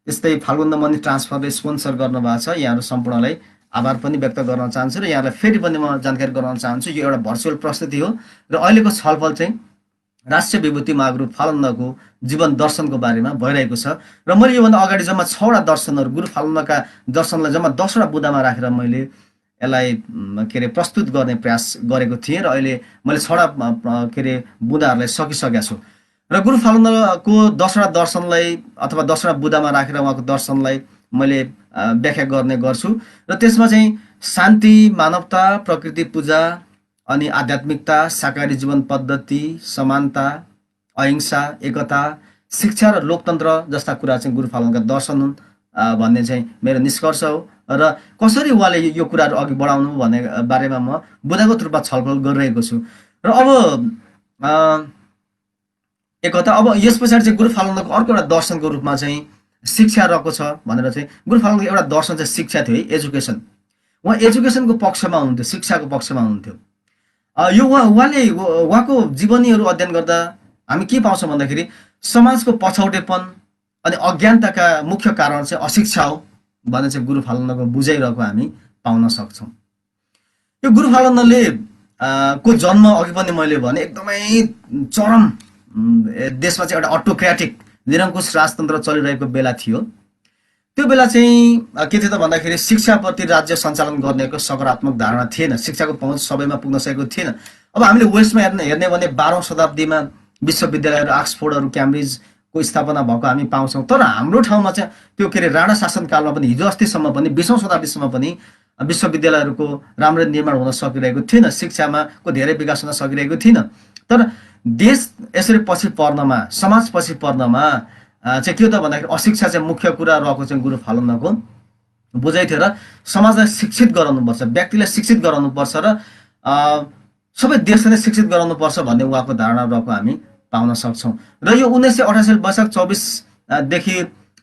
त्यस्तै फाल्गुन्द मनी ट्रान्सफरले स्पोन्सर गर्नुभएको छ। यहाँहरू सम्पूर्णलाई आभार पनि व्यक्त गर्न चाहन्छु र यहाँलाई फेरि पनि म जानकारी गराउन चाहन्छु। यो एउटा भर्चुअल प्रस्तुति हो र अहिलेको छलफल चाहिँ राष्ट्रिय विभूति महागुरु फाल्गुनको जीवन दर्शनको बारेमा भइरहेको छ र मैले योभन्दा अगाडि जम्मा 6वटा दर्शनहरू, गुरु फाल्गुनका दर्शनलाई जम्मा 10वटा बुँदामा राखेर मैले यसलाई के अरे प्रस्तुत गर्ने प्रयास गरेको थिएँ र अहिले मैले 6वटा के अरे बुँदाहरूलाई सकिसकेको छु र गुरु फाल्गुनको 10वटा दर्शनलाई अथवा 10वटा बुँदामा राखेर उहाँको दर्शनलाई मैले व्याख्या गर्ने गर्छु र त्यसमा चाहिँ शान्ति, मानवता, प्रकृति पूजा, अनि आध्यात्मिकता, शाकाहारी जीवन पद्धति, समानता, अहिंसा, एकता, शिक्षा र लोकतन्त्र जस्ता कुरा चाहिँ गुरु फाल्गुनका दर्शन हुन् भन्ने चाहिँ मेरो निष्कर्ष हो र कसरी उहाँले यो कुराहरू अघि बढाउनु भन्ने बारेमा म बुँदागत रूपमा छलफल गरिरहेको छु। र अब एकता, अब यस पछाडि चाहिँ गुरु फाल्गुनको अर्को एउटा दर्शनको रूपमा चाहिँ शिक्षा रहेको छ भनेर चाहिँ गुरु फाल्गुनको एउटा दर्शन चाहिँ शिक्षा थियो है, एजुकेसन। उहाँ एजुकेसनको पक्षमा हुनुहुन्थ्यो, शिक्षाको पक्षमा हुनुहुन्थ्यो। यो उहाँको जीवनीहरू अध्ययन गर्दा हामी के पाउँछौँ भन्दाखेरि समाजको पछौटेपन अनि अज्ञानताका मुख्य कारण चाहिँ अशिक्षा हो भन्ने चाहिँ गुरु फाल्गुनको बुझाइरहेको हामी पाउन सक्छौँ। यो गुरु फाल्गुनले को जन्म अघि पनि मैले भने एकदमै चरम देशमा चाहिँ एउटा अटोक्रेटिक निरङ्कुश राजतन्त्र चलिरहेको बेला थियो। त्यो बेला चाहिँ के थियो त भन्दाखेरि शिक्षाप्रति राज्य सञ्चालन गर्नेको सकारात्मक धारणा थिएन, शिक्षाको पहुँच सबैमा पुग्न सकेको थिएन। अब हामीले वेस्टमा हेर्ने भने 12औं शताब्दीमा विश्वविद्यालयहरू, आक्सफोर्डहरू, क्याम्ब्रिजको स्थापना भएको हामी पाउँछौँ। तर हाम्रो ठाउँमा चाहिँ त्यो के अरे राणा शासनकालमा पनि हिजो अस्तिसम्म पनि 20औं शताब्दीसम्म पनि विश्वविद्यालयहरूको राम्रो निर्माण हुन सकिरहेको थिएन, शिक्षामा को धेरै विकास हुन सकिरहेको थिएन। तर देश यसरी पछि पर्नमा, समाज पछि पर्नमा चाहिँ के हो त भन्दाखेरि अशिक्षा चाहिँ मुख्य कुरा रहेको चाहिँ गुरु फाल्गुनको बुझाइ थियो र समाजलाई शिक्षित गराउनुपर्छ, व्यक्तिलाई शिक्षित गराउनुपर्छ र सबै देशलाई शिक्षित गराउनुपर्छ भन्ने उहाँको धारणा रहेको हामी पाउन सक्छौँ। र यो 1988 वैशाख 24देखि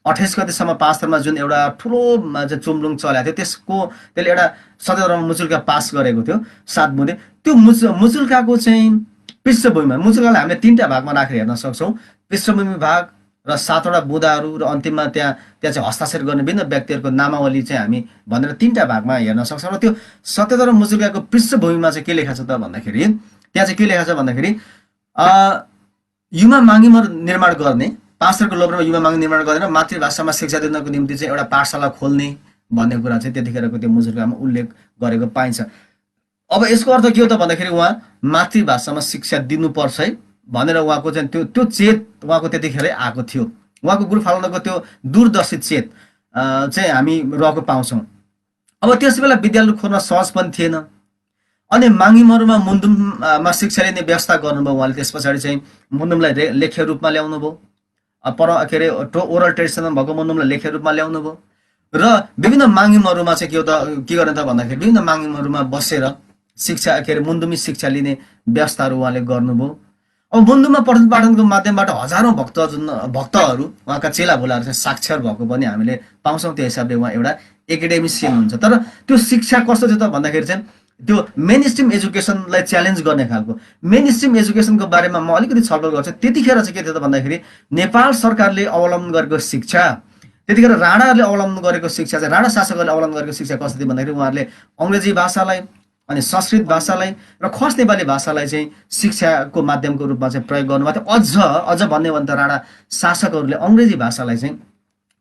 28 गतेसम्म 5 थरमा जुन एउटा ठुलो चाहिँ चुम्लुङ चलेको थियो त्यसले एउटा सत्यधर्म मुचुल्का पास गरेको थियो 7 बुँदे। त्यो मुचुल्काको चाहिँ पृष्ठभूमिमा, मुचुल्कालाई हामीले 3टा भागमा राखेर हेर्न सक्छौँ, पृष्ठभूमि भाग र 7वटा बुँदाहरू र अन्तिममा त्यहाँ चाहिँ हस्ताक्षर गर्ने विभिन्न व्यक्तिहरूको नामावली चाहिँ हामी भनेर 3टा भागमा हेर्न सक्छौँ। र त्यो सत्यधर्म मुचुल्काको पृष्ठभूमिमा चाहिँ के लेखा छ त भन्दाखेरि त्यहाँ चाहिँ के लेखा छ भन्दाखेरि युवा माङ्गीमा निर्माण गर्ने, 5 थरको लोभमा युवा माङ्गी निर्माण गरेर मातृभाषामा शिक्षा दिनको निम्ति चाहिँ एउटा पाठशाला खोल्ने भन्ने कुरा चाहिँ त्यतिखेरको त्यो मुचुल्कामा उल्लेख गरेको पाइन्छ। अब यसको अर्थ के हो त भन्दाखेरि उहाँ मातृभाषामा शिक्षा दिनुपर्छ है भनेर उहाँको चाहिँ त्यो चेत उहाँको त्यतिखेरै आएको थियो उहाँको गुरु फालुनको त्यो दूरदर्शी चेत चाहिँ हामी रहेको पाउँछौँ। अब त्यस बेला विद्यालय खोल्न सहज पनि थिएन। अनि माङ्गिमहरूमा मुन्दुममा शिक्षा लिने व्यवस्था गर्नुभयो उहाँले। त्यस पछाडि चाहिँ मुन्दुमलाई लेख्य रूपमा ल्याउनु भयो। के अरे ओरल ट्रेडिसनमा भएको मुन्दुमलाई लेख्य रूपमा ल्याउनु भयो र विभिन्न माङ्गिमहरूमा चाहिँ के गर्ने त भन्दाखेरि विभिन्न माङ्गिमहरूमा बसेर शिक्षा के अरे मुन्दुमी शिक्षा लिने व्यवस्थाहरू उहाँले गर्नुभयो। अब मुन्दुममा पठन पाठनको माध्यमबाट हजारौँ भक्तहरू उहाँका चेला भोलाहरू चाहिँ साक्षर भएको पनि हामीले पाउँछौँ। त्यो हिसाबले उहाँ एउटा एकाडेमिसियन हुन्छ। तर त्यो शिक्षा कस्तो थियो त भन्दाखेरि चाहिँ त्यो मेन स्ट्रिम एजुकेसनलाई च्यालेन्ज गर्ने खालको। मेन स्ट्रिम एजुकेसनको बारेमा म अलिकति छलफल गर्छु। त्यतिखेर चाहिँ के थियो त भन्दाखेरि नेपाल सरकारले अवलम्बन गरेको शिक्षा, त्यतिखेर राणाहरूले अवलम्बन गरेको शिक्षा चाहिँ राणा शासकहरूले अवलम्बन गरेको शिक्षा कस्तो थियो भन्दाखेरि उहाँहरूले अङ्ग्रेजी भाषालाई अनि संस्कृत भाषालाई र खस नेपाली भाषालाई चाहिँ शिक्षाको माध्यमको रूपमा चाहिँ प्रयोग गर्नुभएको थियो। अझ भन्ने भने त राणा शासकहरूले अङ्ग्रेजी भाषालाई चाहिँ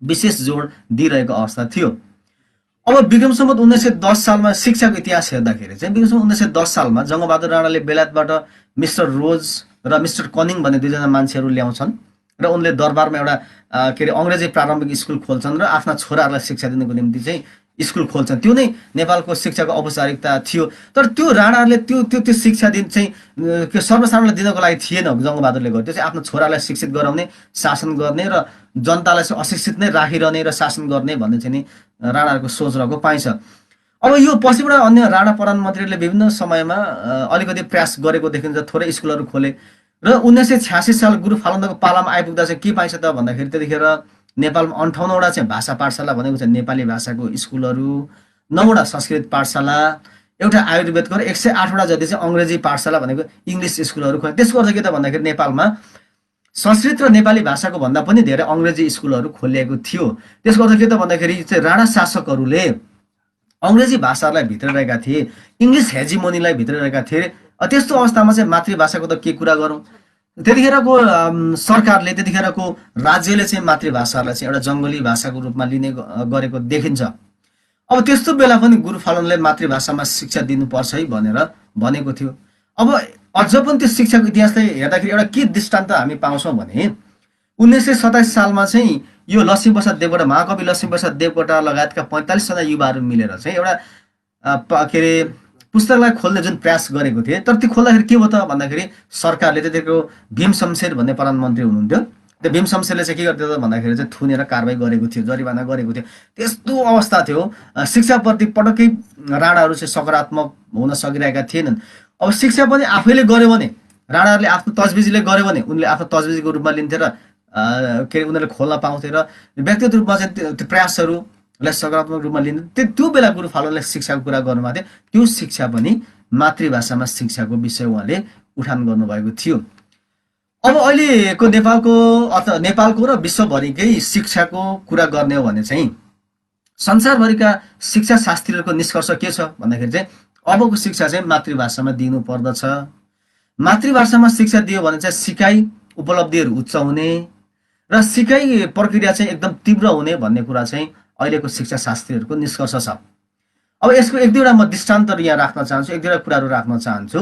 विशेष जोड दिइरहेको अवस्था थियो। अब विक्रम सम्वत 1910 सालमा शिक्षाको इतिहास हेर्दाखेरि चाहिँ विक्रम सम्वत 1910 सालमा जङ्गबहादुर राणाले बेलायतबाट मिस्टर रोज र मिस्टर कनिङ भन्ने दुईजना मान्छेहरू ल्याउँछन् र उनले दरबारमा एउटा के अरे अङ्ग्रेजी प्रारम्भिक स्कुल खोल्छन् र आफ्ना छोराहरूलाई शिक्षा दिनको निम्ति चाहिँ स्कुल खोल्छन्। त्यो नै नेपालको शिक्षाको औपचारिकता थियो। तर त्यो राणाहरूले त्यो शिक्षा दिन चाहिँ सर्वसाधारणलाई दिनको लागि थिएन। जङ्गबहादुरले गर्यो त्यो चाहिँ आफ्नो छोरालाई शिक्षित गराउने, शासन गर्ने र जनतालाई चाहिँ अशिक्षित नै राखिरहने र शासन गर्ने भन्ने चाहिँ नि राणाहरूको सोच रहेको पाइन्छ। अब यो पछिबाट अन्य राणा प्रधानमन्त्रीले विभिन्न समयमा अलिकति प्रयास गरेको देखिन्छ, थोरै स्कुलहरू खोले र 1986 साल गुरु फालुनको पालामा आइपुग्दा चाहिँ के पाइन्छ त भन्दाखेरि त्यतिखेर नेपालमा 58वटा चाहिँ भाषा पाठशाला भनेको चाहिँ नेपाली भाषाको स्कुलहरू, 9वटा संस्कृत पाठशाला, एउटा आयुर्वेदको र 108वटा जति चाहिँ अङ्ग्रेजी पाठशाला भनेको इङ्ग्लिस स्कुलहरू खोले। त्यसको अर्थ के त भन्दाखेरि नेपालमा संस्कृत र नेपाली भाषाको भन्दा पनि धेरै अङ्ग्रेजी स्कुलहरू खोलिएको थियो। त्यसको अर्थ के त भन्दाखेरि चाहिँ राणा शासकहरूले अङ्ग्रेजी भाषालाई भित्रिरहेका थिए, इङ्ग्लिस हेजिमोनीलाई भित्रिरहेका थिए। त्यस्तो अवस्थामा चाहिँ मातृभाषाको त के कुरा गरौँ। त्यतिखेरको सरकारले, त्यतिखेरको राज्यले चाहिँ मातृभाषालाई चाहिँ एउटा जङ्गली भाषाको रूपमा लिने गरेको देखिन्छ। अब त्यस्तो बेला पनि गुरु फालुनले मातृभाषामा शिक्षा दिनुपर्छ है भनेर भनेको थियो। अब अझ पनि त्यो शिक्षाको इतिहासलाई हेर्दाखेरि एउटा के दृष्टान्त हामी पाउँछौँ भने 1927 सालमा चाहिँ यो लक्ष्मीप्रसाद देवकोटा, महाकवि लक्ष्मीप्रसाद देवकोटा लगायतका 45जना युवाहरू मिलेर चाहिँ एउटा के अरे पुस्तकालय खोल्ने जुन प्रयास गरेको थिए। तर त्यो खोल्दाखेरि के भयो त भन्दाखेरि सरकारले त्यतिको भीम शमशेर भन्ने प्रधानमन्त्री हुनुहुन्थ्यो। त्यो भीम शमशेरले चाहिँ के गर्थ्यो त भन्दाखेरि चाहिँ थुनेर कारबाही गरेको थियो, जरिवाना गरेको थियो। त्यस्तो अवस्था थियो। शिक्षाप्रति पटक्कै राणाहरू चाहिँ सकारात्मक हुन सकिरहेका थिएनन्। अब शिक्षा पनि आफैले गर्यो भने, राणाहरूले आफ्नो तजबिजले गर्यो भने उनले आफ्नो तजबिजको रूपमा लिन्थे र के अरे उनीहरूले खोल्न पाउँथे र व्यक्तिगत रूपमा चाहिँ त्यो प्रयासहरूलाई सकारात्मक रूपमा लिन्थे। त्यो बेला गुरु फालुनले शिक्षाको कुरा गर्नुभएको थियो। त्यो शिक्षा पनि मातृभाषामा शिक्षाको विषय उहाँले उठान गर्नुभएको थियो। अब अहिलेको नेपालको र विश्वभरिकै शिक्षाको कुरा गर्ने हो भने चाहिँ संसारभरिका शिक्षा शास्त्रीहरूको निष्कर्ष के छ भन्दाखेरि चाहिँ अबको शिक्षा चाहिँ मातृभाषामा दिनु पर्दछ। मातृभाषामा शिक्षा दियो भने चाहिँ सिकाइ उपलब्धिहरू उच्च हुने र सिकाइ प्रक्रिया चाहिँ एकदम तीव्र हुने भन्ने कुरा चाहिँ अहिलेको शिक्षा शास्त्रीहरूको निष्कर्ष छ। अब यसको एक दुईवटा म दृष्टान्तहरू यहाँ राख्न चाहन्छु, एक दुईवटा कुराहरू राख्न चाहन्छु।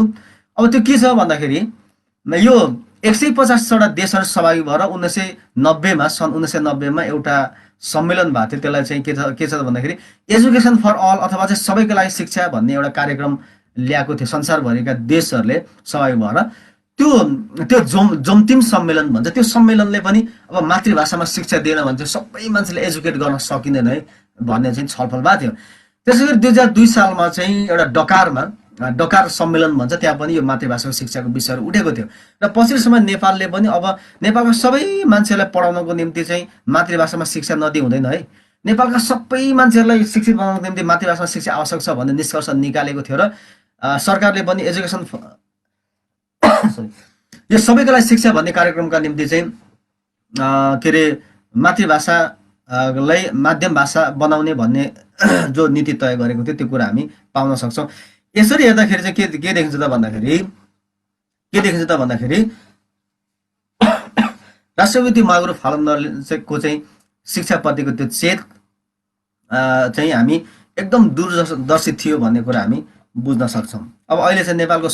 अब त्यो के छ भन्दाखेरि यो 150वटा देशहरू सहभागी भएर सन् 1990मा एउटा सम्मेलन भएको थियो। त्यसलाई चाहिँ के छ भन्दाखेरि एजुकेसन फर अल अथवा चाहिँ सबैको लागि शिक्षा भन्ने एउटा कार्यक्रम ल्याएको थियो। संसारभरिका देशहरूले सहभागी भएर त्यो जोमतिम सम्मेलन भन्छ। त्यो सम्मेलनले पनि अब मातृभाषामा शिक्षा दिएन भने चाहिँ सबै मान्छेले एजुकेट गर्न सकिँदैन है भन्ने चाहिँ छलफल भएको थियो। त्यसै गरी 2002 सालमा चाहिँ एउटा डकार सम्मेलन भन्छ, त्यहाँ पनि यो मातृभाषाको शिक्षाको विषयहरू उठेको थियो। र पछिल्लो समय नेपालले पनि अब नेपालका सबै मान्छेलाई पढाउनको निम्ति चाहिँ मातृभाषामा शिक्षा नदिई हुँदैन है, नेपालका सबै मान्छेहरूलाई शिक्षित बनाउनको निम्ति मातृभाषामा शिक्षा आवश्यक छ भन्ने निष्कर्ष निकालेको थियो। र सरकारले पनि एजुकेसन यो सबैको लागि शिक्षा भन्ने कार्यक्रमका निम्ति चाहिँ के अरे मातृभाषालाई माध्यम भाषा बनाउने भन्ने जो नीति तय गरेको थियो त्यो कुरा हामी पाउन सक्छौँ। यसरी हेर्दाखेरि चाहिँ के देखिन्छ त भन्दाखेरि राष्ट्रपति महागुरु फालुनको चाहिँ शिक्षाप्रतिको त्यो चेत चाहिँ हामी एकदम दूरदर्शी थियो भन्ने कुरा हामी बुझ्न सक्छौँ। अब अहिले चाहिँ नेपालको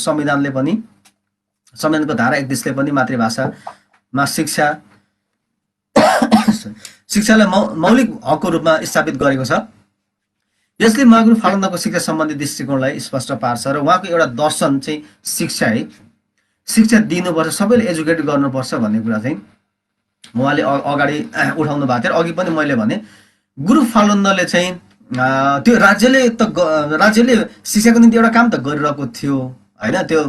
संविधानको धारा 31ले पनि मातृभाषामा शिक्षा शिक्षालाई मौलिक हकको रूपमा स्थापित गरेको छ। यसले महागुरु फालुन्दाको शिक्षा सम्बन्धी दृष्टिकोणलाई स्पष्ट पार्छ र उहाँको एउटा दर्शन चाहिँ शिक्षा है, शिक्षा दिनुपर्छ, सबैले एजुकेट गर्नुपर्छ भन्ने कुरा चाहिँ उहाँले अगाडि उठाउनु भएको थियो। अघि पनि मैले भने गुरु फालुन्दाले चाहिँ त्यो राज्यले शिक्षाको निम्ति एउटा काम त गरिरहेको थियो होइन, त्यो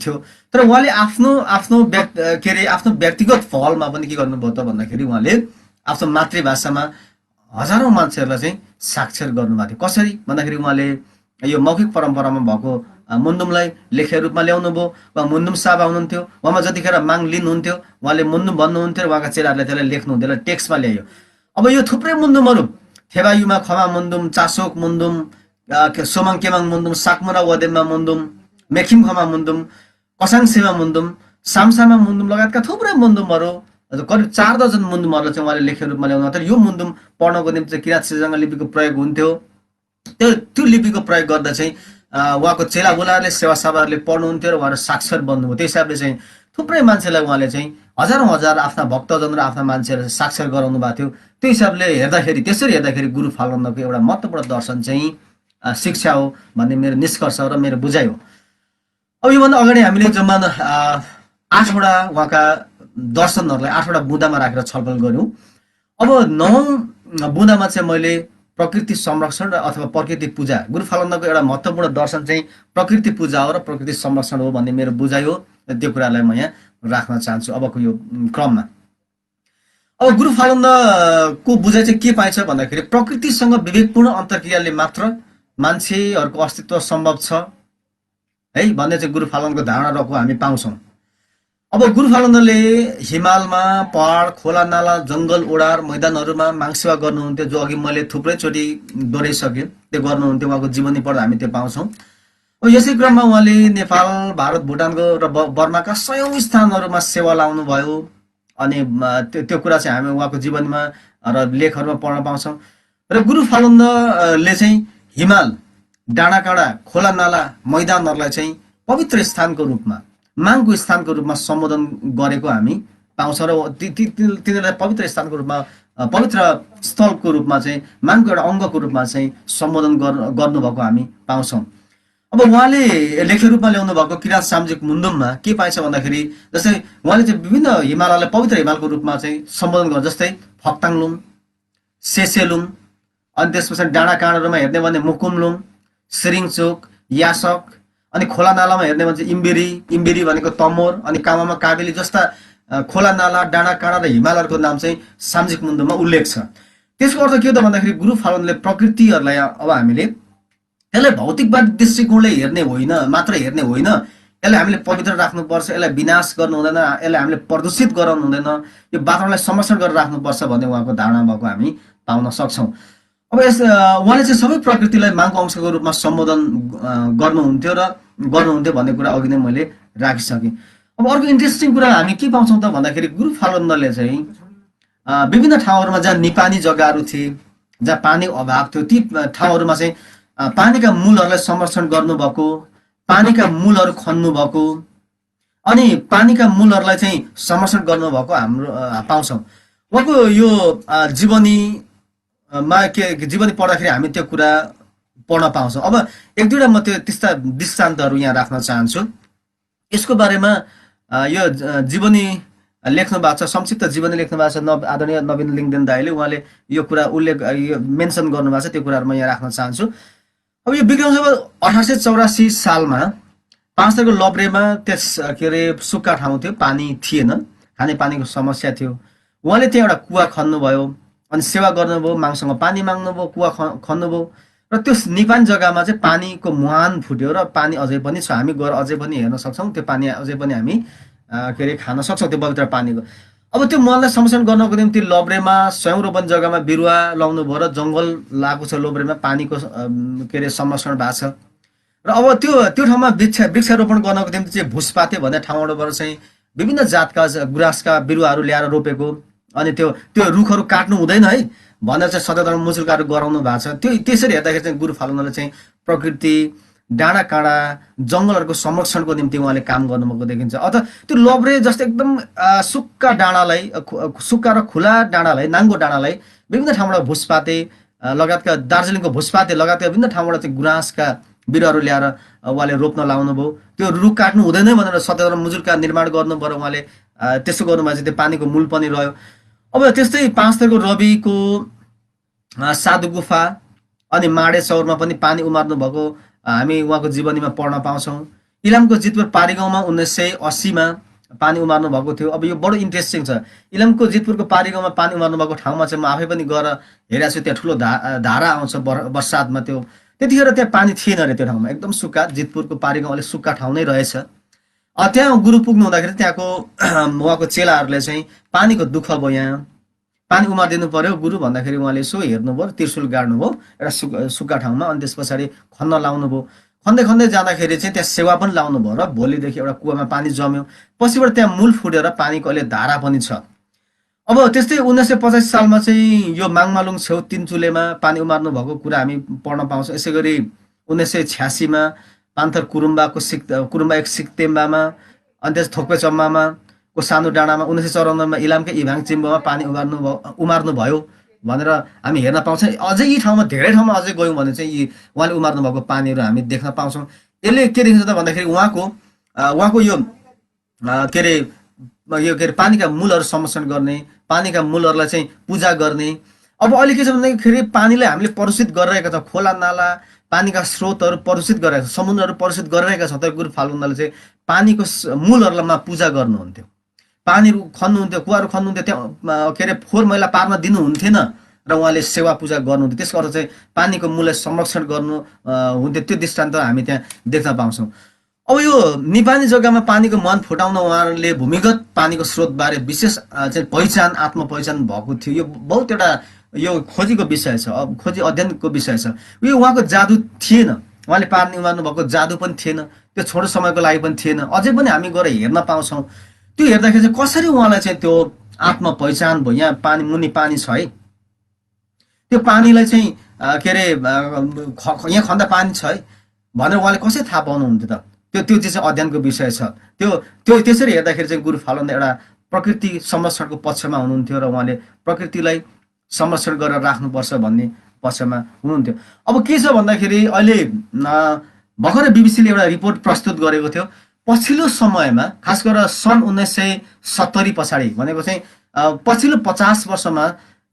थियो, तर उहाँले आफ्नो व्यक्तिगत फलमा पनि के गर्नुभयो त भन्दाखेरि उहाँले आफ्नो मातृभाषामा हजारौँ मान्छेहरूलाई चाहिँ साक्षर गर्नुभएको थियो। कसरी भन्दाखेरि उहाँले यो मौखिक परम्परामा भएको मुन्डुमलाई लेख्य रूपमा ल्याउनु भयो। उहाँ मुन्डुम साबा हुनुहुन्थ्यो, उहाँमा जतिखेर माग लिनुहुन्थ्यो उहाँले मुन्डुम भन्नुहुन्थ्यो र उहाँका चेलाहरूले त्यसलाई लेख्नुहुन्थ्यो, त्यसलाई टेक्स्टमा ल्यायो। अब यो थुप्रै मुन्डुमहरू थेबायुमा खमा मुन्डुम, चासोक मुन्डुम, सोमाङ केमाङ मुन्डुम, साकमुरा वदेममा मुन्डुम, मेखिम खमा मुन्डुम, कसाङ सेवा मुन्डुम, सामसामा मुन्डुम लगायतका थुप्रै मुन्डुमहरू करिब 4 दर्जन मुन्डुमहरूलाई चाहिँ उहाँले लेख्य रूपमा ल्याउनु थियो। यो मुन्डुम पढ्नको निम्ति किराँत श्रीजङ्ग लिपिको प्रयोग हुन्थ्यो। त्यो लिपिको प्रयोग गर्दा चाहिँ उहाँको चेला बोलाहरूले सेवा साबाहरूले पढ्नुहुन्थ्यो र उहाँहरू साक्षर बन्नुभयो। त्यो हिसाबले चाहिँ थुप्रै मान्छेलाई उहाँले चाहिँ हजारौँ हजार आफ्ना भक्तजन र आफ्ना मान्छेहरूलाई साक्षर गराउनु भएको थियो। त्यो हिसाबले त्यसरी हेर्दाखेरि गुरु फालुन्दाको एउटा महत्त्वपूर्ण दर्शन चाहिँ शिक्षा हो भन्ने मेरो निष्कर्ष र मेरो बुझाइ हो। अब योभन्दा अगाडि हामीले जम्मा 8वटा उहाँका दर्शनहरूलाई 8वटा बुँदामा राखेर छलफल गऱ्यौँ। अब 9औं बुँदामा चाहिँ मैले प्रकृति संरक्षण र अथवा प्रकृति पूजा, गुरु फालुन्दाको एउटा महत्त्वपूर्ण दर्शन चाहिँ प्रकृति पूजा हो र प्रकृति संरक्षण हो भन्ने मेरो बुझाइ हो। त्यो कुरालाई म यहाँ राख्न चाहन्छु अबको यो क्रममा। अब गुरु फालुन्दाको बुझाइ चाहिँ के पाइन्छ भन्दाखेरि प्रकृतिसँग विवेकपूर्ण अन्तर्क्रियाले मात्र मान्छेहरूको अस्तित्व सम्भव छ है भन्ने चाहिँ गुरु फालुन्दाको धारणा रहेको हामी पाउँछौँ। अब गुरु फालुन्दाले हिमालमा पहाड, खोला नाला, जङ्गल, ओडार, मैदानहरूमा मागसेवा गर्नुहुन्थ्यो, जो अघि मैले थुप्रैचोटि दोहोऱ्याइसकेँ। त्यो गर्नुहुन्थ्यो, उहाँको जीवनी पढ्दा हामी त्यो पाउँछौँ। अब यसै क्रममा उहाँले नेपाल, भारत, भुटानको र बर्माका 100औं स्थानहरूमा सेवा लाउनु भयो। अनि त्यो कुरा चाहिँ हामी उहाँको जीवनीमा र लेखहरूमा पढ्न पाउँछौँ। र गुरु फालुन्दाले चाहिँ हिमाल, डाँडाकाँडा, खोला नाला, मैदानहरूलाई चाहिँ पवित्र स्थानको रूपमा, मागको स्थानको रूपमा सम्बोधन गरेको हामी पाउँछौँ र तिनीहरूलाई पवित्र स्थानको रूपमा, पवित्र स्थलको रूपमा चाहिँ मागको एउटा अङ्गको रूपमा चाहिँ सम्बोधन गर्नुभएको हामी पाउँछौँ। अब उहाँले लेख्य रूपमा ल्याउनु भएको किराँत सामाजिक मुन्डुममा के पाइन्छ भन्दाखेरि जस्तै उहाँले चाहिँ विभिन्न हिमालयलाई पवित्र हिमालको रूपमा चाहिँ सम्बोधन गर्छ। जस्तै फक्ताङलुङ, सेसेलुङ, अनि त्यसपछि डाँडाकाँडाहरूमा हेर्ने भने मुकुमलुङ, सिरिङचोक, यासक, अनि खोला नालामा हेर्ने भने चाहिँ इम्बेरी भनेको तमोर, अनि कामामा काबेली जस्ता खोला नाला, डाँडाकाँडा र हिमालयहरूको नाम चाहिँ सामाजिक मुन्डुममा उल्लेख छ। त्यसको अर्थ के हो त भन्दाखेरि गुरु फालुन्दाले प्रकृतिहरूलाई अब हामीले यसलाई भौतिकवादी दृष्टिकोणले मात्र हेर्ने होइन, यसलाई हामीले पवित्र राख्नुपर्छ, यसलाई विनाश गर्नु हुँदैन, यसलाई हामीले प्रदूषित गराउनु हुँदैन, यो वातावरणलाई संरक्षण गरेर राख्नुपर्छ भन्ने उहाँको धारणा भएको हामी पाउन सक्छौँ। अब उहाँले चाहिँ सबै प्रकृतिलाई मागको अंशको रूपमा सम्बोधन गर्नुहुन्थ्यो भन्ने कुरा अघि नै मैले राखिसकेँ। अब अर्को इन्ट्रेस्टिङ कुरा हामी के पाउँछौँ त भन्दाखेरि गुरु फालुन्दाले चाहिँ विभिन्न ठाउँहरूमा जहाँ निपानी जग्गाहरू थिए, जहाँ पानीको अभाव थियो, ती ठाउँहरूमा चाहिँ पानीका मूलहरूलाई संरक्षण गर्नुभएको, पानीका मूलहरू खन्नुभएको, अनि पानीका मूलहरूलाई चाहिँ संरक्षण गर्नुभएको हाम्रो पाउँछौँ। उहाँको यो जीवनी पढ्दाखेरि हामी त्यो कुरा पढ्न पाउँछौँ। अब एक दुईवटा म त्यस्ता दृष्टान्तहरू यहाँ राख्न चाहन्छु। यसको बारेमा यो जीवनी लेख्नु भएको छ, संक्षिप्त जीवनी लेख्नु भएको छ आदरणीय नवीन लिङ्गदेन दाइले। उहाँले यो कुरा मेन्सन गर्नुभएको छ, त्यो कुराहरू म यहाँ राख्न चाहन्छु। अब यो विक्रम सम्वत 1884 सालमा 5 तारिकको लब्रेमा सुक्खा ठाउँ थियो, पानी थिएन, खाने पानीको समस्या थियो। उहाँले त्यहाँ एउटा कुवा खन्नुभयो, अनि सेवा गर्नुभयो, मागसँग पानी माग्नुभयो, कुवा खन्नुभयो र त्यो निपानी जग्गामा चाहिँ पानीको मुहान फुट्यो र पानी अझै पनि छ। हामी गएर अझै पनि हेर्न सक्छौँ, त्यो पानी अझै पनि हामी खान सक्छौँ, त्यो पवित्र पानीको। अब त्यो मुहानलाई संरक्षण गर्नको निम्ति लब्रेमा 100औं रोपन जग्गामा बिरुवा लाउनु भयो र जङ्गल लागेको छ लब्रेमा, पानीको संरक्षण भएको छ। र अब त्यो ठाउँमा वृक्षारोपण गर्नको निम्ति चाहिँ भुसपाते भन्ने ठाउँबाट चाहिँ विभिन्न जातका गुराँसका बिरुवाहरू ल्याएर रोपेको, अनि त्यो रुखहरू काट्नु हुँदैन है भनेर चाहिँ सचेतना मुचुल्काहरू गराउनु भएको छ। त्यसरी हेर्दाखेरि चाहिँ गुरु फालुन्दाले चाहिँ प्रकृति, डाँडा काँडा जङ्गलहरूको संरक्षणको निम्ति उहाँले काम गर्नुभएको देखिन्छ। अथवा त्यो लभरे जस्तो एकदम सुक्खा डाँडालाई सुक्खा र खुला डाँडालाई नाङ्गो डाँडालाई विभिन्न ठाउँबाट भुसपाते लगायतका दार्जिलिङको भुसपाते लगायतका विभिन्न ठाउँबाट चाहिँ गुराँसका बिरुवाहरू ल्याएर उहाँले रोप्न लाउनुभयो। त्यो रुख काट्नु हुँदैन भनेर सतहत्तर मुजुरका निर्माण गर्नु पर्यो उहाँले। त्यसो गर्नुमा चाहिँ त्यो पानीको मूल पनि रह्यो। अब त्यस्तै 5 थरको रविको साधु गुफा अनि माडे चौरमा पनि पानी उमार्नु भएको हामी उहाँको जीवनीमा पढ्न पाउँछौँ। इलामको जितपुर पारी गाउँमा 1980मा पानी उमार्नु भएको थियो। अब यो बडो इन्ट्रेस्टिङ छ। इलामको जितपुरको पारी गाउँमा पानी उमार्नु भएको ठाउँमा चाहिँ म आफै पनि गएर हेरेको छु। त्यहाँ ठुलो धारा आउँछ बर्सातमा। त्यतिखेर त्यहाँ पानी थिएन अरे त्यो ठाउँमा, एकदम सुक्खा। जितपुरको पारी गाउँ अलिक सुक्खा ठाउँ नै रहेछ। त्यहाँ गुरु पुग्नु हुँदाखेरि त्यहाँको उहाँको चेलाहरूले चाहिँ पानीको दुःख भयो, यहाँ पानी उमारिदिनु पर्यो गुरु भन्दाखेरि उहाँले यसो हेर्नुभयो, त्रिशुल गाड्नुभयो एउटा सुक्खा ठाउँमा। अनि त्यस पछाडि खन्न लाउनु भयो। खन्दै खन्दै जाँदाखेरि चाहिँ त्यहाँ सेवा पनि लाउनु भयो र भोलिदेखि एउटा कुवामा पानी जम्यो। पछिबाट त्यहाँ मूल फुटेर पानीको अहिले धारा पनि छ। अब त्यस्तै 1985 सालमा चाहिँ यो माङमालुङ छेउ तिनचुलेमा पानी उमार्नु भएको कुरा हामी पढ्न पाउँछौँ। यसै गरी 1986मा पान्थर कुरुम्बाको कुरुम्बा 1 सिक्तेम्बामा, अनि त्यस थोक्पे चम्मामा को सानो डाँडामा 1954मा इलामकै इभाङ चिम्बोमा पानी उमार्नु भयो भनेर हामी हेर्न पाउँछौँ। अझै यी ठाउँमा धेरै ठाउँमा अझै गयौँ भने चाहिँ यी उहाँले उमार्नु भएको पानीहरू हामी देख्न पाउँछौँ। यसले के देखिन्छ त भन्दाखेरि उहाँको यो के अरे पानीका मूलहरू संरक्षण गर्ने, पानीका मूलहरूलाई चाहिँ पूजा गर्ने। अब अहिले के छ भन्दाखेरि पानीलाई हामीले प्रदूषित गरिरहेका छौँ। खोला नाला पानीका स्रोतहरू प्रदूषित गरिरहेका छौँ, समुद्रहरू प्रदूषित गरिरहेका छौँ। तर गुरु फाल्गुनले चाहिँ पानीको मूलहरूलाई पूजा गर्नुहुन्थ्यो। पानीहरू खन्नुहुन्थ्यो, कुवाहरू खन्नुहुन्थ्यो, त्यहाँ के अरे फोहोर मैला पार्न दिनुहुन्थेन र उहाँले सेवा पूजा गर्नुहुन्थ्यो। त्यसको अर्थ चाहिँ पानीको मूल्य संरक्षण गर्नु हुन्थ्यो। त्यो दृष्टान्त हामी त्यहाँ देख्न पाउँछौँ। अब यो निपानी जग्गामा पानीको मन फुटाउन उहाँहरूले भूमिगत पानीको स्रोतबारे विशेष चाहिँ पहिचान आत्मपहिचान भएको थियो। यो बहुत एउटा यो खोजीको विषय छ, खोजी अध्ययनको विषय छ। यो उहाँको जादु थिएन, उहाँले पानी उमार्नु भएको जादु पनि थिएन, त्यो छोटो समयको लागि पनि थिएन। अझै पनि हामी गएर हेर्न पाउँछौँ। त्यो हेर्दाखेरि चाहिँ कसरी उहाँलाई चाहिँ त्यो आत्मपहिचान भयो। यहाँ पानी मुनि पानी छ है, त्यो पानीलाई चाहिँ के अरे यहाँ खन्दा पानी छ है भनेर उहाँले कसरी थाहा पाउनुहुन्थ्यो त? त्यो चाहिँ अध्ययनको विषय छ। त्यो त्यसरी हेर्दाखेरि चाहिँ गुरु फाल्गुन एउटा प्रकृति संरक्षणको पक्षमा हुनुहुन्थ्यो र उहाँले प्रकृतिलाई संरक्षण गरेर राख्नुपर्छ भन्ने पक्षमा हुनुहुन्थ्यो। अब के छ भन्दाखेरि अहिले भर्खरै बीबीसीले एउटा रिपोर्ट प्रस्तुत गरेको थियो। पछिल्लो समयमा खास गरेर सन् 1970 पछाडि भनेको चाहिँ पछिल्लो 50 वर्षमा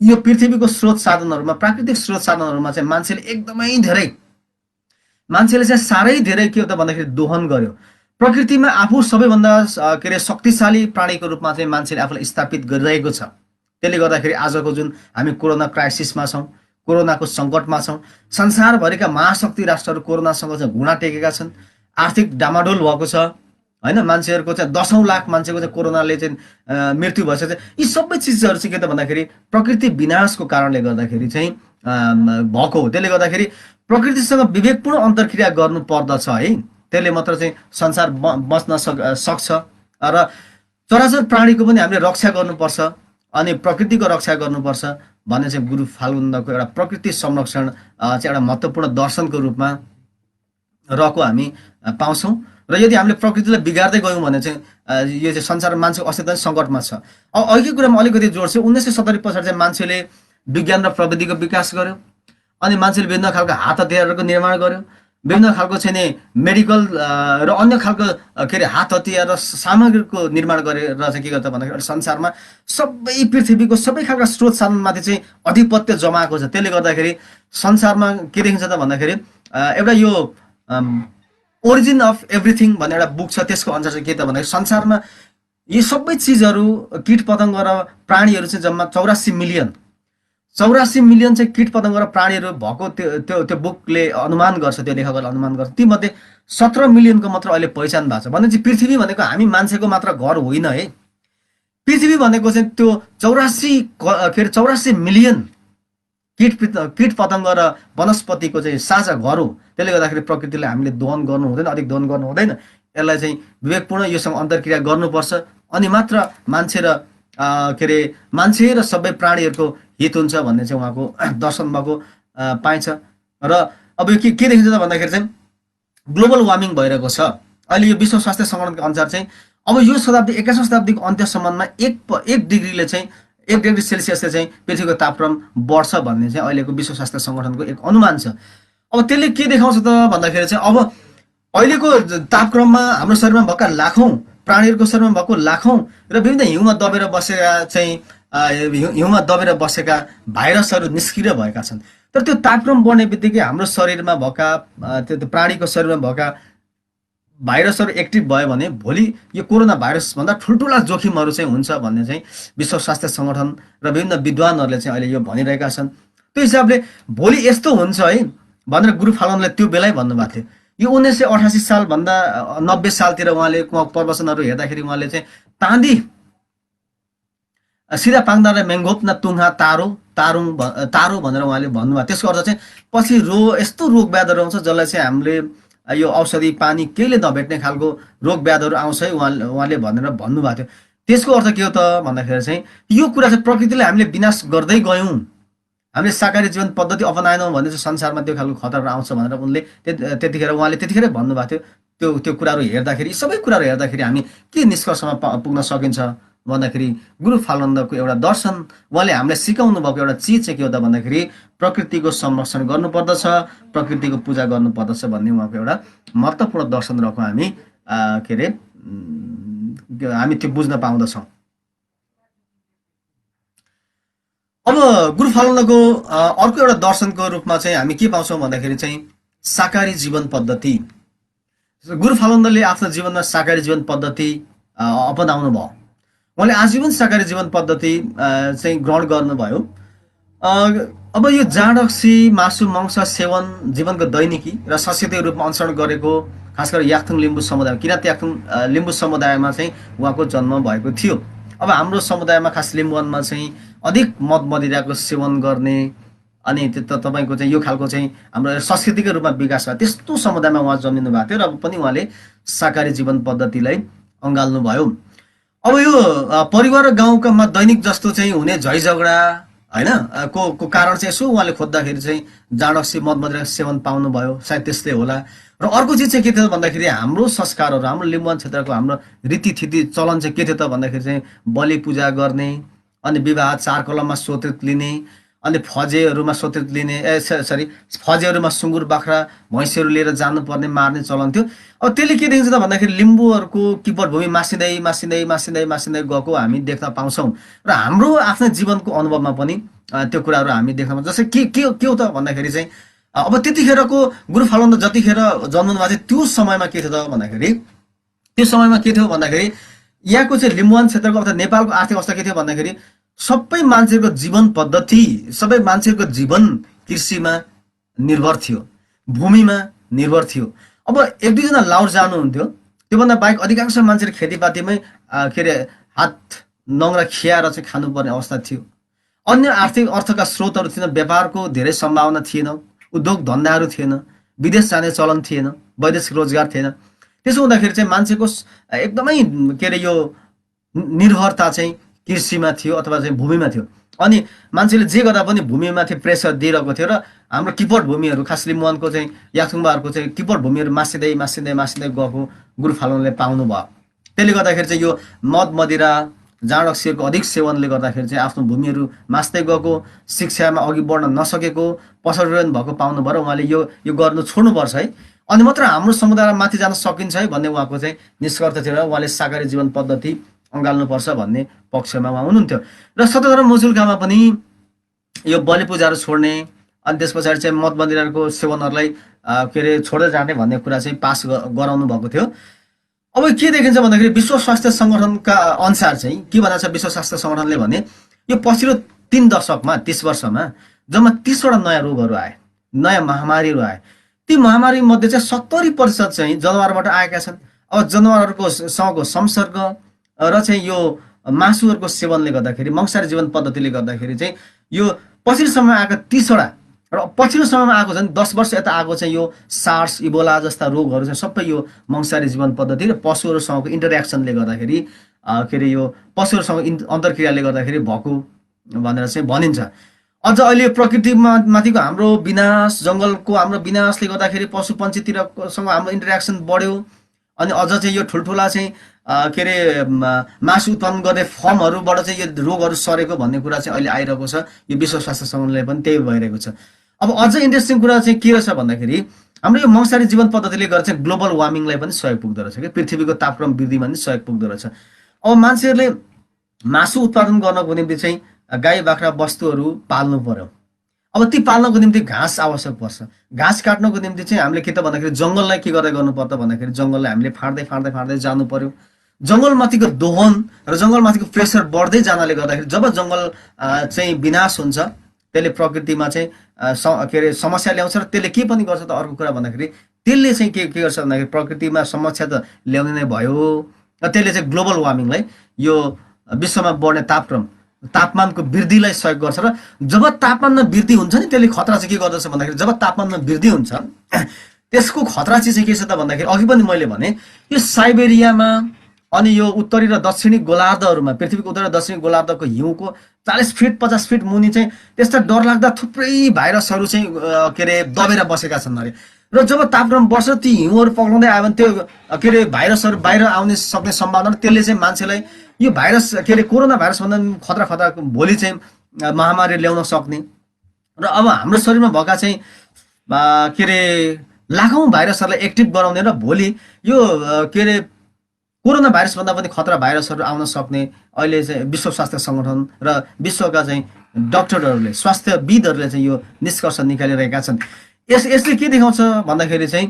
यो पृथ्वीको स्रोत साधनहरूमा, प्राकृतिक स्रोत साधनहरूमा चाहिँ मान्छेले चाहिँ साह्रै धेरै के हो त भन्दाखेरि दोहन गर्यो। प्रकृतिमा आफू सबैभन्दा के अरे शक्तिशाली प्राणीको रूपमा चाहिँ मान्छेले आफूलाई स्थापित गरिरहेको छ। त्यसले गर्दाखेरि आजको जुन हामी कोरोना क्राइसिसमा छौँ, कोरोनाको सङ्कटमा छौँ, संसारभरिका महाशक्ति राष्ट्रहरू कोरोनासँग चाहिँ घुँडा टेकेका छन्। आर्थिक डामाडोल भएको छ होइन, मान्छेहरूको चाहिँ 10औं लाख मान्छेको चाहिँ कोरोनाले चाहिँ मृत्यु भएछ। यी सबै चिजहरू चाहिँ के त भन्दाखेरि प्रकृति विनाशको कारणले गर्दाखेरि चाहिँ भएको हो। त्यसले गर्दाखेरि प्रकृतिसँग विवेकपूर्ण अन्तर्क्रिया गर्नु पर्दछ है, त्यसले मात्र चाहिँ संसार बच्न सक्छ। र चराचर प्राणीको पनि हामीले रक्षा गर्नुपर्छ अनि प्रकृतिको रक्षा गर्नुपर्छ भन्ने चाहिँ गुरु फाल्गुनको एउटा प्रकृति संरक्षण चाहिँ एउटा महत्त्वपूर्ण दर्शनको रूपमा रहेको हामी पाउँछौँ। र यदि हामीले प्रकृतिलाई बिगार्दै गयौँ भने चाहिँ यो चाहिँ संसारमा मान्छेको अस्तित्व सङ्कटमा छ। अब अघिको कुरामा अलिकति जोड्छु। 1970 पछाडि चाहिँ मान्छेले विज्ञान र प्रविधिको विकास गर्यो अनि मान्छेले विभिन्न खालको हात हतियारहरूको निर्माण गर्यो, विभिन्न खालको चाहिँ मेडिकल र अन्य खालको के अरे हात हतियार र सामग्रीको निर्माण गरेर चाहिँ के गर्छ भन्दाखेरि संसारमा सबै पृथ्वीको सबै खालका स्रोत साधनमाथि चाहिँ अधिपत्य जमाएको छ। त्यसले गर्दाखेरि संसारमा के देखिन्छ त भन्दाखेरि एउटा यो ओरिजिन अफ एभ्रिथिङ भन्ने एउटा बुक छ। त्यसको अनुसार चाहिँ के त भन्दाखेरि संसारमा यी सबै चिजहरू कीट पतङ्ग र प्राणीहरू चाहिँ जम्मा 84 मिलियन चाहिँ कीट पतङ्ग र प्राणीहरू भएको त्यो बुकले अनुमान गर्छ, त्यो लेखकले अनुमान गर्छ। तीमध्ये 17 मिलियनको मात्र अहिले पहिचान भएको छ। भने चाहिँ पृथ्वी भनेको हामी मान्छेको मात्र घर होइन है। पृथ्वी भनेको चाहिँ त्यो 84 मिलियन कीट पतङ्ग र वनस्पतिको चाहिँ साझा घर हो। त्यसले गर्दाखेरि प्रकृतिलाई हामीले दोहन गर्नु हुँदैन, अधिक दोहन गर्नु हुँदैन। यसलाई चाहिँ विवेकपूर्ण योसँग अन्तर्क्रिया गर्नुपर्छ अनि मात्र मान्छे र सबै प्राणीहरूको हित हुन्छ भन्ने चाहिँ उहाँको दर्शन भएको पाइन्छ। र अब यो के देखिन्छ त भन्दाखेरि चाहिँ ग्लोबल वार्मिङ भइरहेको छ। अहिले यो विश्व स्वास्थ्य सङ्गठनको अनुसार चाहिँ अब यो शताब्दी 21औं शताब्दीको अन्त्यसम्ममा 1 डिग्रीले चाहिँ 1 डिग्री सेल्सियसले चाहिँ पृथ्वीको तापक्रम बढ्छ भन्ने चाहिँ अहिलेको विश्व स्वास्थ्य सङ्गठनको एक अनुमान छ। अब त्यसले के देखाउँछ त भन्दाखेरि चाहिँ अब अहिलेको तापक्रममा हाम्रो शरीरमा भएका लाखौँ प्राणीहरूको शरीरमा भएको लाखौँ र विभिन्न हिउँमा दबेर बसेका चाहिँ हिउँमा दबेर बसेका भाइरसहरू निष्क्रिय भएका छन्। तर त्यो तापक्रम बढ्ने बित्तिकै हाम्रो शरीरमा भएका त्यो प्राणीको शरीरमा भएका भाइरसहरू एक्टिभ भयो भने भोलि यो कोरोना भाइरसभन्दा ठुल्ठुला जोखिमहरू चाहिँ हुन्छ भन्ने चाहिँ विश्व स्वास्थ्य सङ्गठन र विभिन्न विद्वानहरूले चाहिँ अहिले यो भनिरहेका छन्। त्यो हिसाबले भोलि यस्तो हुन्छ है भनेर गुरु फालनले त्यो बेलै भन्नुभएको थियो। यो 1988 सालभन्दा 90 सालतिर उहाँले प्रवचनहरू हेर्दाखेरि उहाँले चाहिँ ताँदी सिधा पाङ्दा र मेङ्गोप न तुङ्हा तारो भनेर उहाँले भन्नुभयो। त्यसको अर्थ चाहिँ पछि यस्तो रोग व्याधहरू आउँछ जसलाई चाहिँ हामीले यो औषधि पानी केहीले नभेट्ने खालको रोग व्याधहरू आउँछ है उहाँले भनेर भन्नुभएको थियो। त्यसको अर्थ के हो त भन्दाखेरि चाहिँ यो कुरा चाहिँ प्रकृतिले हामीले विनाश गर्दै गयौँ, हामीले शाकाहारी जीवन पद्धति अपनाएनौँ भने चाहिँ संसारमा त्यो खालको खतरा आउँछ भनेर उहाँले त्यतिखेर भन्नुभएको थियो। त्यो कुराहरू हेर्दाखेरि सबै कुराहरू हेर्दाखेरि हामी के निष्कर्षमा पुग्न सकिन्छ भन्दाखेरि गुरु फालुन्दाको एउटा दर्शन उहाँले हामीलाई सिकाउनु भएको एउटा चिज चाहिँ के हो त भन्दाखेरि प्रकृतिको संरक्षण गर्नुपर्दछ, प्रकृतिको पूजा गर्नुपर्दछ भन्ने उहाँको एउटा महत्त्वपूर्ण दर्शन रहेको हामी त्यो बुझ्न पाउँदछौँ। अब गुरु फालुन्दाको अर्को एउटा दर्शनको रूपमा चाहिँ हामी के पाउँछौँ भन्दाखेरि चाहिँ शाकाहारी जीवन पद्धति। गुरु फालुन्दाले आफ्नो जीवनमा शाकाहारी जीवन पद्धति अपनाउनु भयो। उहाँले आजीवन शाकाहारी जीवन पद्धति चाहिँ ग्रहण गर्नुभयो। अब यो जाँडक्सी मासु मांस सेवन जीवनको दैनिकी र संस्कृतिको रूपमा अनुसरण गरेको खास गरी याक्थुङ लिम्बू समुदाय किराँत याक्थुङ लिम्बू समुदायमा चाहिँ उहाँको जन्म भएको थियो। अब हाम्रो समुदायमा खास लिम्बुवानमा चाहिँ अधिक मद मदिराको सेवन गर्ने अनि तपाईँको चाहिँ यो खालको चाहिँ हाम्रो संस्कृतिको रूपमा विकास भयो त्यस्तो समुदायमा उहाँ जन्मिनु भएको थियो र पनि उहाँले शाकाहारी जीवन पद्धतिलाई अँगाल्नु भयो। अब यो परिवार र गाउँकामा दैनिक जस्तो चाहिँ हुने झै झगडा होइन को कारण चाहिँ यसो उहाँले खोज्दाखेरि चाहिँ जाँडक्सी मद मदिरा सेवन पाउनुभयो, सायद त्यस्तै होला। र अर्को चिज चाहिँ के थियो भन्दाखेरि हाम्रो संस्कारहरू हाम्रो लिम्बुवान क्षेत्रको हाम्रो रीतिथिति चलन चाहिँ के थियो त भन्दाखेरि चाहिँ बलि पूजा गर्ने अनि विवाह चारकलममा स्वतन्त्र लिने अनि फजेहरूमा स्वतन्त्र लिने फजेहरूमा सुँगुर बाख्रा भैँसीहरू लिएर जानुपर्ने मार्ने चलन थियो। अब त्यसले के देखिन्छ त भन्दाखेरि लिम्बूहरूको किपट भूमि मासिँदै गएको हामी देख्न पाउँछौँ र हाम्रो आफ्नो जीवनको अनुभवमा पनि त्यो कुराहरू हामी देख्न पाउँछौँ। जस्तै के हो त भन्दाखेरि चाहिँ अब त्यतिखेरको गुरु फालुन्दा जतिखेर जन्मनु भएको थियो त्यो समयमा के थियो भन्दाखेरि यहाँको चाहिँ लिम्बुवान क्षेत्रको अर्थात् नेपालको आर्थिक अवस्था के थियो भन्दाखेरि सबै मान्छेको जीवन पद्धति सबै मान्छेको जीवन कृषिमा निर्भर थियो, भूमिमा निर्भर थियो। अब एक दुईजना लाउर जानुहुन्थ्यो, त्योभन्दा बाहेक अधिकांश मान्छेले खेतीपातीमै हात नङ्ग्रा खियाएर चाहिँ खानुपर्ने अवस्था थियो। अन्य आर्थिक अर्थका स्रोतहरू थिएन, व्यापारको धेरै सम्भावना थिएन, उद्योग धन्दाहरू थिएन, विदेश जाने चलन थिएन, वैदेशिक रोजगार थिएन। त्यसो हुँदाखेरि चाहिँ मान्छेको एकदमै यो निर्भरता चाहिँ कृषिमा थियो अथवा चाहिँ भूमिमा थियो। अनि मान्छेले जे गर्दा पनि भूमिमाथि प्रेसर दिइरहेको थियो र हाम्रो किपट भूमिहरू खास लिम्बुवानको चाहिँ याक्थुङबाहरूको चाहिँ किपट भूमिहरू मासिँदै गएको गुरु फालुन्दाले पाउनु भयो। त्यसले गर्दाखेरि चाहिँ यो मद मदिरा जाँडक्सीहरूको अधिक सेवनले गर्दाखेरि चाहिँ आफ्नो भूमिहरू मास्दै गएको, शिक्षामा अघि बढ्न नसकेको, पशुरोहण भएको पाउनु भयो र उहाँले यो गर्नु छोड्नुपर्छ है, अनि मात्र हाम्रो समुदायलाई माथि जान सकिन्छ है भन्ने उहाँको चाहिँ निष्कर्ष थियो र उहाँले शाकाहारी जीवन पद्धति अँगाल्नुपर्छ भन्ने पक्षमा उहाँ हुनुहुन्थ्यो। र सतधर्म मुजुल्कामा पनि यो बलि पूजाहरू छोड्ने अनि त्यस पछाडि चाहिँ मद मदिराको सेवनहरूलाई छोड्दै जाने भन्ने कुरा चाहिँ पास गराउनु भएको थियो। अब के देखिन्छ भन्दाखेरि विश्व स्वास्थ्य सङ्गठनका अनुसार चाहिँ के भनेको छ विश्व स्वास्थ्य सङ्गठनले भने यो पछिल्लो 3 दशकमा 30 वर्षमा जम्मा 30वटा नयाँ रोगहरू आए, नयाँ महामारीहरू आए। ती महामारी मध्ये चाहिँ 70% चाहिँ जनावरबाट आएका छन्। अब जनावरहरूको सँगको संसर्ग र चाहिँ यो मासुहरूको सेवनले गर्दाखेरि मांसाहारी जीवन पद्धतिले गर्दाखेरि चाहिँ यो पछिल्लो समयमा आएको 30वटा र पछिल्लो समयमा आएको झन् 10 वर्ष यता आएको चाहिँ यो सार्स इबोला जस्ता रोगहरू चाहिँ सबै यो मांसाहारी जीवन पद्धति र पशुहरूसँगको इन्टरेक्सनले गर्दाखेरि यो पशुहरूसँग अन्तर्क्रियाले गर्दाखेरि भएको भनेर चाहिँ भनिन्छ। अझ अहिले प्रकृतिमा माथिको हाम्रो विनाश, जङ्गलको हाम्रो विनाशले गर्दाखेरि पशु पन्छीतिरसँग हाम्रो इन्टरेक्सन बढ्यो। अनि अझ चाहिँ यो ठुल्ठुला चाहिँ के अरे मासु उत्पादन गर्ने फर्महरूबाट चाहिँ यो रोगहरू सरेको भन्ने कुरा चाहिँ अहिले आइरहेको छ। यो विश्व स्वास्थ्य सङ्गठनले पनि त्यही भइरहेको छ। अब अझ इन्ट्रेस्टिङ कुरा चाहिँ के रहेछ भन्दाखेरि हाम्रो यो मंसारी जीवन पद्धतिले गर्दा चाहिँ ग्लोबल वार्मिङलाई पनि सहयोग पुग्दो रहेछ कि पृथ्वीको तापक्रम वृद्धिमा पनि सहयोग पुग्दो रहेछ। अब मान्छेहरूले मासु उत्पादन गर्नको निम्ति चाहिँ गाई बाख्रा वस्तुहरू पाल्नु पर्यो। अब ती पाल्नको निम्ति घाँस आवश्यक पर्छ। घाँस काट्नको निम्ति चाहिँ हामीले के त भन्दाखेरि जङ्गललाई के गर्दै गर्नुपर्छ भन्दाखेरि जङ्गललाई हामीले फाड्दै फाड्दै फाड्दै जानु पर्यो। जङ्गलमाथिको दोहन र जङ्गलमाथिको प्रेसर बढ्दै जानाले गर्दाखेरि जब जङ्गल चाहिँ विनाश हुन्छ त्यसले प्रकृतिमा चाहिँ के अरे समस्या ल्याउँछ र त्यसले के पनि गर्छ त अर्को कुरा भन्दाखेरि त्यसले चाहिँ के गर्छ भन्दाखेरि प्रकृतिमा समस्या त ल्याउने नै भयो र त्यसले चाहिँ ग्लोबल वार्मिङलाई यो विश्वमा बढ्ने तापमानको वृद्धिलाई सहयोग गर्छ। र जब तापमानमा वृद्धि हुन्छ नि त्यसले खतरा चाहिँ के गर्दछ भन्दाखेरि जब तापमानमा वृद्धि हुन्छ त्यसको खतरा चाहिँ के छ त भन्दाखेरि अघि पनि मैले भने यो साइबेरियामा अनि यो उत्तरी र दक्षिणी गोलार्धहरूमा पृथ्वीको उत्तरी र दक्षिणी गोलार्धको हिउँको 40 फिट 50 फिट मुनि चाहिँ त्यस्ता डरलाग्दा थुप्रै भाइरसहरू चाहिँ के अरे दबेर बसेका छन् अरे। र जब तापक्रम बढ्छ ती हिउँहरू पक्राउँदै आयो भने त्यो के अरे भाइरसहरू बाहिर आउने सक्ने सम्भावना, त्यसले चाहिँ मान्छेलाई यो भाइरस के अरे कोरोना भाइरस भन्दा खतरा भोलि चाहिँ महामारी ल्याउन सक्ने। र अब हाम्रो शरीरमा भएका चाहिँ के अरे लाखौँ भाइरसहरूलाई एक्टिभ गराउने र भोलि यो के अरे कोरोना भाइरस भन्दा पनि खतरा भाइरसहरू आउन सक्ने अहिले चाहिँ विश्व स्वास्थ्य सङ्गठन र विश्वका चाहिँ डाक्टरहरूले स्वास्थ्यविदहरूले चाहिँ यो निष्कर्ष निकालिरहेका छन्। यसले के देखाउँछ भन्दाखेरि चाहिँ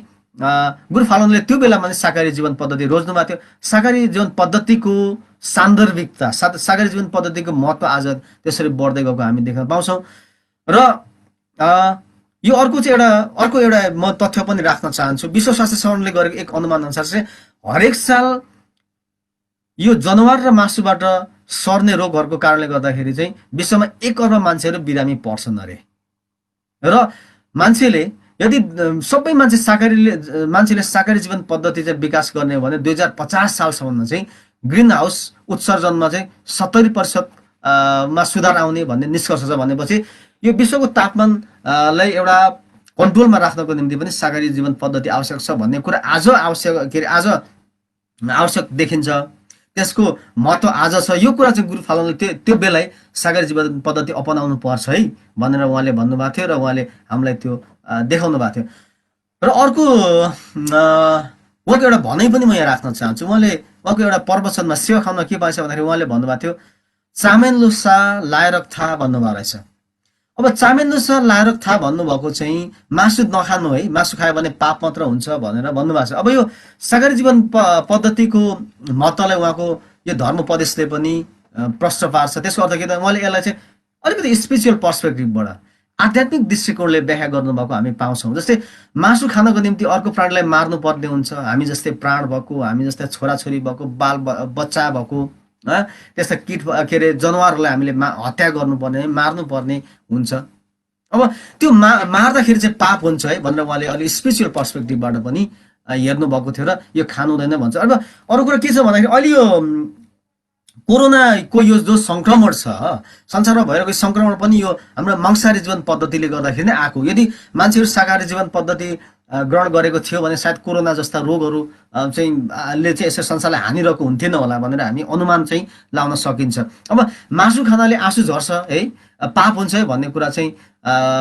गुरु फालुनले त्यो बेलामा शाकाहारी जीवन पद्धति रोज्नुभएको थियो। शाकाहारी जीवन पद्धतिको सान्दर्भिकता, शाकाहारी जीवन पद्धतिको महत्त्व आज त्यसरी बढ्दै गएको हामी देख्न पाउँछौँ। र यो अर्को एउटा म तथ्य पनि राख्न चाहन्छु। विश्व स्वास्थ्य सङ्गठनले गरेको एक अनुमान अनुसार चाहिँ हरेक साल यो जनावर र मासुबाट सर्ने रोगहरूको कारणले गर्दाखेरि चाहिँ विश्वमा 1 अर्ब मान्छेहरू बिरामी पर्छन् अरे। र मान्छेले यदि सबै मान्छेले शाकाहारी जीवन पद्धति चाहिँ विकास गर्ने हो भने 2050 सालसम्ममा चाहिँ ग्रिन हाउस उत्सर्जनमा चाहिँ 70% मा सुधार आउने भन्ने निष्कर्ष छ। भनेपछि यो विश्वको तापमानलाई एउटा कन्ट्रोलमा राख्नको निम्ति पनि शाकाहारी जीवन पद्धति आवश्यक छ भन्ने कुरा आज आवश्यक देखिन्छ। त्यसको महत्त्व आज छ। यो कुरा चाहिँ गुरु फालुनले त्यो बेलै शाकाहारी जीवन पद्धति अपनाउनु पर्छ है भनेर उहाँले भन्नुभएको थियो र उहाँले हामीलाई त्यो देखाउनु भएको थियो। र अर्को उहाँको एउटा भनाइ पनि म यहाँ राख्न चाहन्छु। उहाँको एउटा प्रवचनमा सेवा खानमा के भएछ भन्दाखेरि उहाँले भन्नुभएको थियो चामेनलुसा लायरक था भन्नुभएको रहेछ। अब चामेनलुसा लायरक था भन्नुभएको चाहिँ मासु नखानु है, मासु खायो भने पाप मात्र हुन्छ भनेर भन्नुभएको छ। अब यो शाकाहारी जीवन पद्धतिको महत्त्वलाई उहाँको यो धर्मोपदेशले पनि प्रश्न पार्छ। त्यसको अर्थ के त उहाँले यसलाई चाहिँ अलिकति स्पिरिचुअल पर्सपेक्टिभबाट आध्यात्मिक दृष्टिकोणले व्याख्या गर्नुभएको हामी पाउँछौँ। जस्तै मासु खानको निम्ति अर्को प्राणीलाई मार्नु पर्ने हुन्छ। हामी जस्तै प्राण भएको, हामी जस्तै छोराछोरी भएको, बाल बच्चा भएको त्यस्ता किट के अरे जनावरहरूलाई हामीले हत्या गर्नुपर्ने, मार्नुपर्ने हुन्छ। अब त्यो मार्दाखेरि चाहिँ पाप हुन्छ है भनेर उहाँले अलि स्पिरिचुअल पर्सपेक्टिभबाट पनि हेर्नुभएको थियो र यो खानु हुँदैन भन्छ। अब अरू कुरा के छ भन्दाखेरि अहिले यो कोरोनाको यो जो सङ्क्रमण छ संसारमा भइरहेको सङ्क्रमण पनि यो हाम्रो मांसाहारी जीवन पद्धतिले गर्दाखेरि नै आएको। यदि मान्छेहरू शाकाहारी जीवन पद्धति ग्रहण गरेको थियो भने सायद कोरोना जस्ता रोगहरू चाहिँ यसो संसारलाई हानिरहेको हुन्थेन होला भनेर हामी अनुमान चाहिँ लाउन सकिन्छ। अब मासु खानाले आँसु झर्छ है, पाप हुन्छ है भन्ने कुरा चाहिँ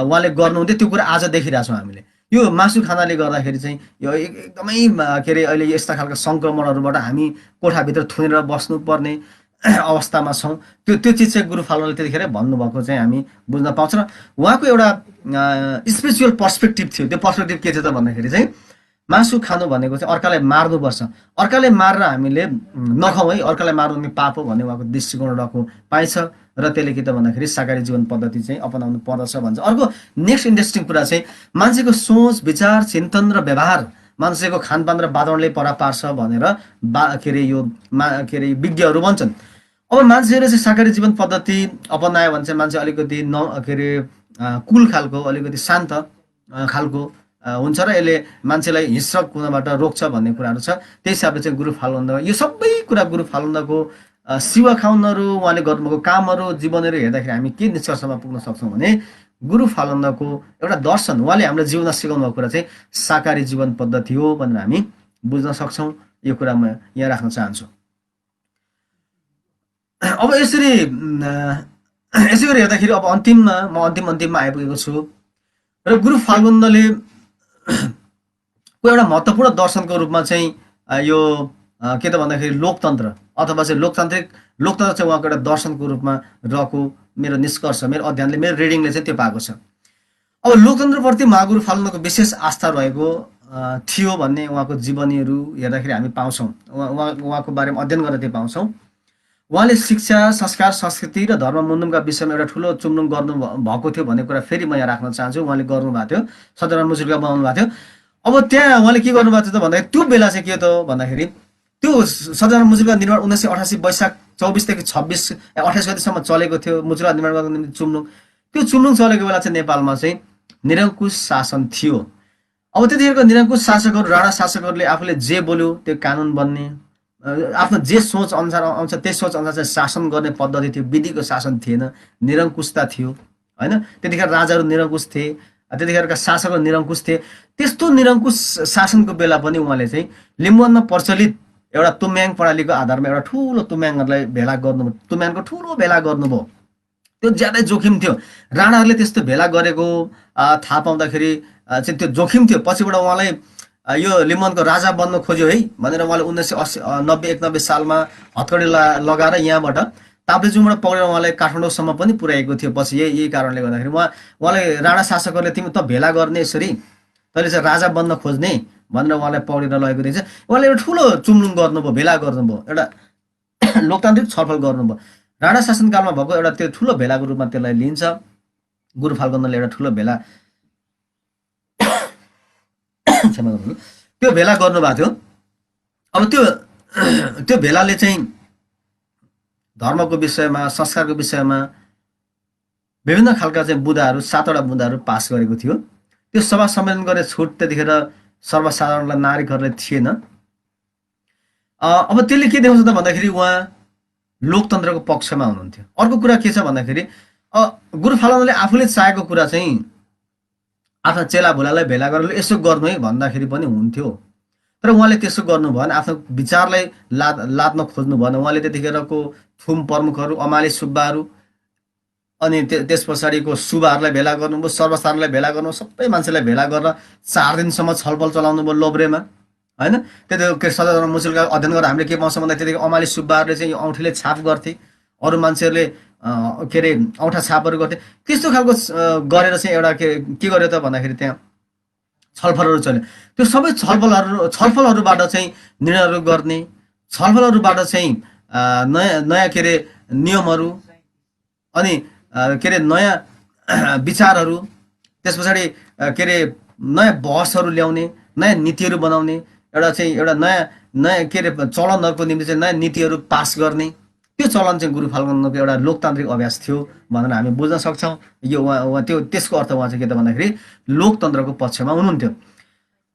उहाँले गर्नुहुन्थ्यो। त्यो कुरा आज देखिरहेछौँ हामीले। यो मासु खानाले गर्दाखेरि चाहिँ यो एकदमै के अरे अहिले यस्ता खालका सङ्क्रमणहरूबाट हामी कोठाभित्र थुनेर बस्नुपर्ने अवस्थामा छौँ। त्यो चिज चाहिँ गुरु फालुनले त्यतिखेर भन्नुभएको चाहिँ हामी बुझ्न पाउँछ। र उहाँको एउटा स्पिरिचुअल पर्सपेक्टिभ थियो। त्यो पर्सपेक्टिभ के थियो त भन्दाखेरि चाहिँ मासु खानु भनेको चाहिँ अर्कालाई मार्नुपर्छ, अर्कालाई मारेर हामीले नखाउँ है, अर्कालाई मार्नु भने पाप हो भन्ने उहाँको दृष्टिकोण रहेको पाइन्छ। र त्यसले के त भन्दाखेरि शाकाहारी जीवन पद्धति चाहिँ अपनाउनु पर्दछ भन्छ। अर्को नेक्स्ट इन्ट्रेस्टिङ कुरा चाहिँ मान्छेको सोच विचार चिन्तन र व्यवहार मान्छेको खानपान र वातावरणले परा पार्छ भनेर के अरे विज्ञहरू भन्छन्। अब मान्छेहरूले चाहिँ शाकाहारी जीवन पद्धति अपनायो भने चाहिँ मान्छे अलिकति के अरे कुल खालको, अलिकति शान्त खालको हुन्छ र यसले मान्छेलाई हिंस्रक हुनबाट रोक्छ भन्ने कुराहरू छ। त्यही हिसाबले चाहिँ गुरु फालुन यो सबै कुरा गुरु फालुनको सेवा खाउनहरू उहाँले गर्नुभएको कामहरू जीवनहरू हेर्दाखेरि हामी के निष्कर्षमा पुग्न सक्छौँ भने गुरु फालुन्दाको एउटा दर्शन उहाँले हाम्रो जीवनमा सिकाउनु भएको कुरा चाहिँ शाकाहारी जीवन पद्धति हो भनेर हामी बुझ्न सक्छौँ। यो कुरा म यहाँ राख्न चाहन्छु। अब यसरी यसै गरी हेर्दाखेरि अब अन्तिममा म अन्तिममा आइपुगेको छु र गुरु फाल्गुन्दाले एउटा महत्त्वपूर्ण दर्शनको रूपमा चाहिँ यो के त भन्दाखेरि लोकतन्त्र अथवा चाहिँ लोकतन्त्र चाहिँ उहाँको एउटा दर्शनको रूपमा रहेको मेरो निष्कर्ष, मेरो अध्ययनले, मेरो रिडिङले चाहिँ त्यो पाएको छ। अब लोकतन्त्रप्रति महागुरु फाल्गुन्दाको विशेष आस्था रहेको थियो भन्ने उहाँको जीवनीहरू हेर्दाखेरि हामी पाउँछौँ। उहाँको बारेमा अध्ययन गरेर त्यो पाउँछौँ। उहाँले शिक्षा, संस्कार, संस्कृति र धर्म मुन्डुमका विषयमा एउटा ठुलो चुम्नुङ गर्नु भएको थियो भन्ने कुरा फेरि म यहाँ राख्न चाहन्छु। उहाँले गर्नुभएको थियो, सदरमा मुजुर्गा बनाउनु भएको थियो। अब त्यहाँ उहाँले के गर्नुभएको थियो त भन्दाखेरि त्यो बेला चाहिँ के त भन्दाखेरि त्यो सदरमा मुजुर्गा निर्माण 1988 वैशाख 24 देखि 28 गतिसम्म चलेको थियो। मुजुर्गा निर्माण गर्नको निम्ति चुम्नुङ, त्यो चुम्नुङ चलेको बेला चाहिँ नेपालमा चाहिँ निरङ्कुश शासन थियो। अब त्यतिखेरको निरङ्कुश शासकहरू, राणा शासकहरूले आफूले जे बोल्यो त्यो कानुन बन्ने, आफ्नो जे सोच अनुसार आउँछ त्यही सोच अनुसार चाहिँ शासन गर्ने पद्धति थियो। विधिको शासन थिएन, निरङ्कुशता थियो होइन। त्यतिखेर राजाहरू निरङ्कुश थिए, त्यतिखेरका शासकहरू निरङ्कुश थिए। त्यस्तो निरङ्कुश शासनको बेला पनि उहाँले चाहिँ लिम्बुवानमा प्रचलित एउटा तुम्याङ प्रणालीको आधारमा एउटा ठुलो तुम्याङहरूलाई भेला गर्नुभयो, तुम्याङको ठुलो भेला गर्नुभयो। त्यो ज्यादै जोखिम थियो। राणाहरूले त्यस्तो भेला गरेको थाहा पाउँदाखेरि चाहिँ त्यो जोखिम थियो। पछिबाट उहाँलाई यो लिम्बुवानको राजा बन्न खोज्यो है भनेर उहाँले 1990-91 सालमा हत्कडी लगाएर यहाँबाट ताप्लेजुङबाट पक्रेर उहाँलाई काठमाडौँसम्म पनि पुर्याएको थियो। पछि यही कारणले गर्दाखेरि उहाँलाई राणा शासकहरूले तिमी त भेला गर्ने यसरी, तैँले चाहिँ राजा बन्न खोज्ने भनेर उहाँलाई पक्रेर लगेको रहेछ। उहाँले एउटा ठुलो चुम्नुङ गर्नुभयो, भेला गर्नुभयो, एउटा लोकतान्त्रिक छलफल गर्नुभयो। राणा शासनकालमा भएको एउटा त्यो ठुलो भेलाको रूपमा त्यसलाई लिन्छ। गुरु फाल्गुन्दाले एउटा ठुलो भेला त्यो भेला गर्नुभएको थियो। अब त्यो भेलाले चाहिँ धर्मको विषयमा, संस्कारको विषयमा विभिन्न खालका चाहिँ बुँदाहरू, 7वटा बुँदाहरू पास गरेको थियो। त्यो सभा सम्मेलन गर्ने छुट त्यतिखेर सर्वसाधारणलाई, नागरिकहरूलाई थिएन। अब त्यसले के देखाउँछ त भन्दाखेरि उहाँ लोकतन्त्रको पक्षमा हुनुहुन्थ्यो। अर्को कुरा के छ भन्दाखेरि गुरु फाल्गुन्दाले आफूले चाहेको कुरा चाहिँ आफ्ना चेला भुलालाई भेला गरेर यसो गर्नु है भन्दाखेरि पनि हुन्थ्यो। तर उहाँले त्यसो गर्नु भएन, आफ्नो विचारलाई लाद्न खोज्नु भएन। उहाँले त्यतिखेरको थुम प्रमुखहरू, अमाले सुब्बाहरू अनि त्यस पछाडिको सुब्बाहरूलाई भेला गर्नुभयो, सर्वसाधारणलाई भेला गर्नु, सबै मान्छेलाई भेला गरेर 4 दिनसम्म छलफल चलाउनु भयो लोब्रेमा होइन। त्यति सदरमा मुजुर्गा अध्ययन गरेर हामीले के पाउँछौँ भन्दा त्यतिखेर अमाले सुब्बाहरूले चाहिँ यो औँठीले छाप गर्थे, अरू मान्छेहरूले के अरे औँठा छापहरू गर्थे। त्यस्तो खालको गरेर चाहिँ एउटा के गर्यो त भन्दाखेरि त्यहाँ छलफलहरू चल्यो। त्यो सबै छलफलहरूबाट चाहिँ निर्णयहरू गर्ने, छलफलहरूबाट चाहिँ नयाँ के अरे नियमहरू अनि के अरे नयाँ विचारहरू, त्यस पछाडि के अरे नयाँ बहसहरू ल्याउने, नयाँ नीतिहरू बनाउने, एउटा नयाँ के अरे चलनहरूको निम्ति चाहिँ नयाँ नीतिहरू पास गर्ने, त्यो चलन चाहिँ गुरु फाल्गुन्दाको एउटा लोकतान्त्रिक अभ्यास थियो भनेर हामी बुझ्न सक्छौँ। यो उहाँ त्यो त्यसको अर्थ उहाँ चाहिँ के त भन्दाखेरि लोकतन्त्रको पक्षमा हुनुहुन्थ्यो।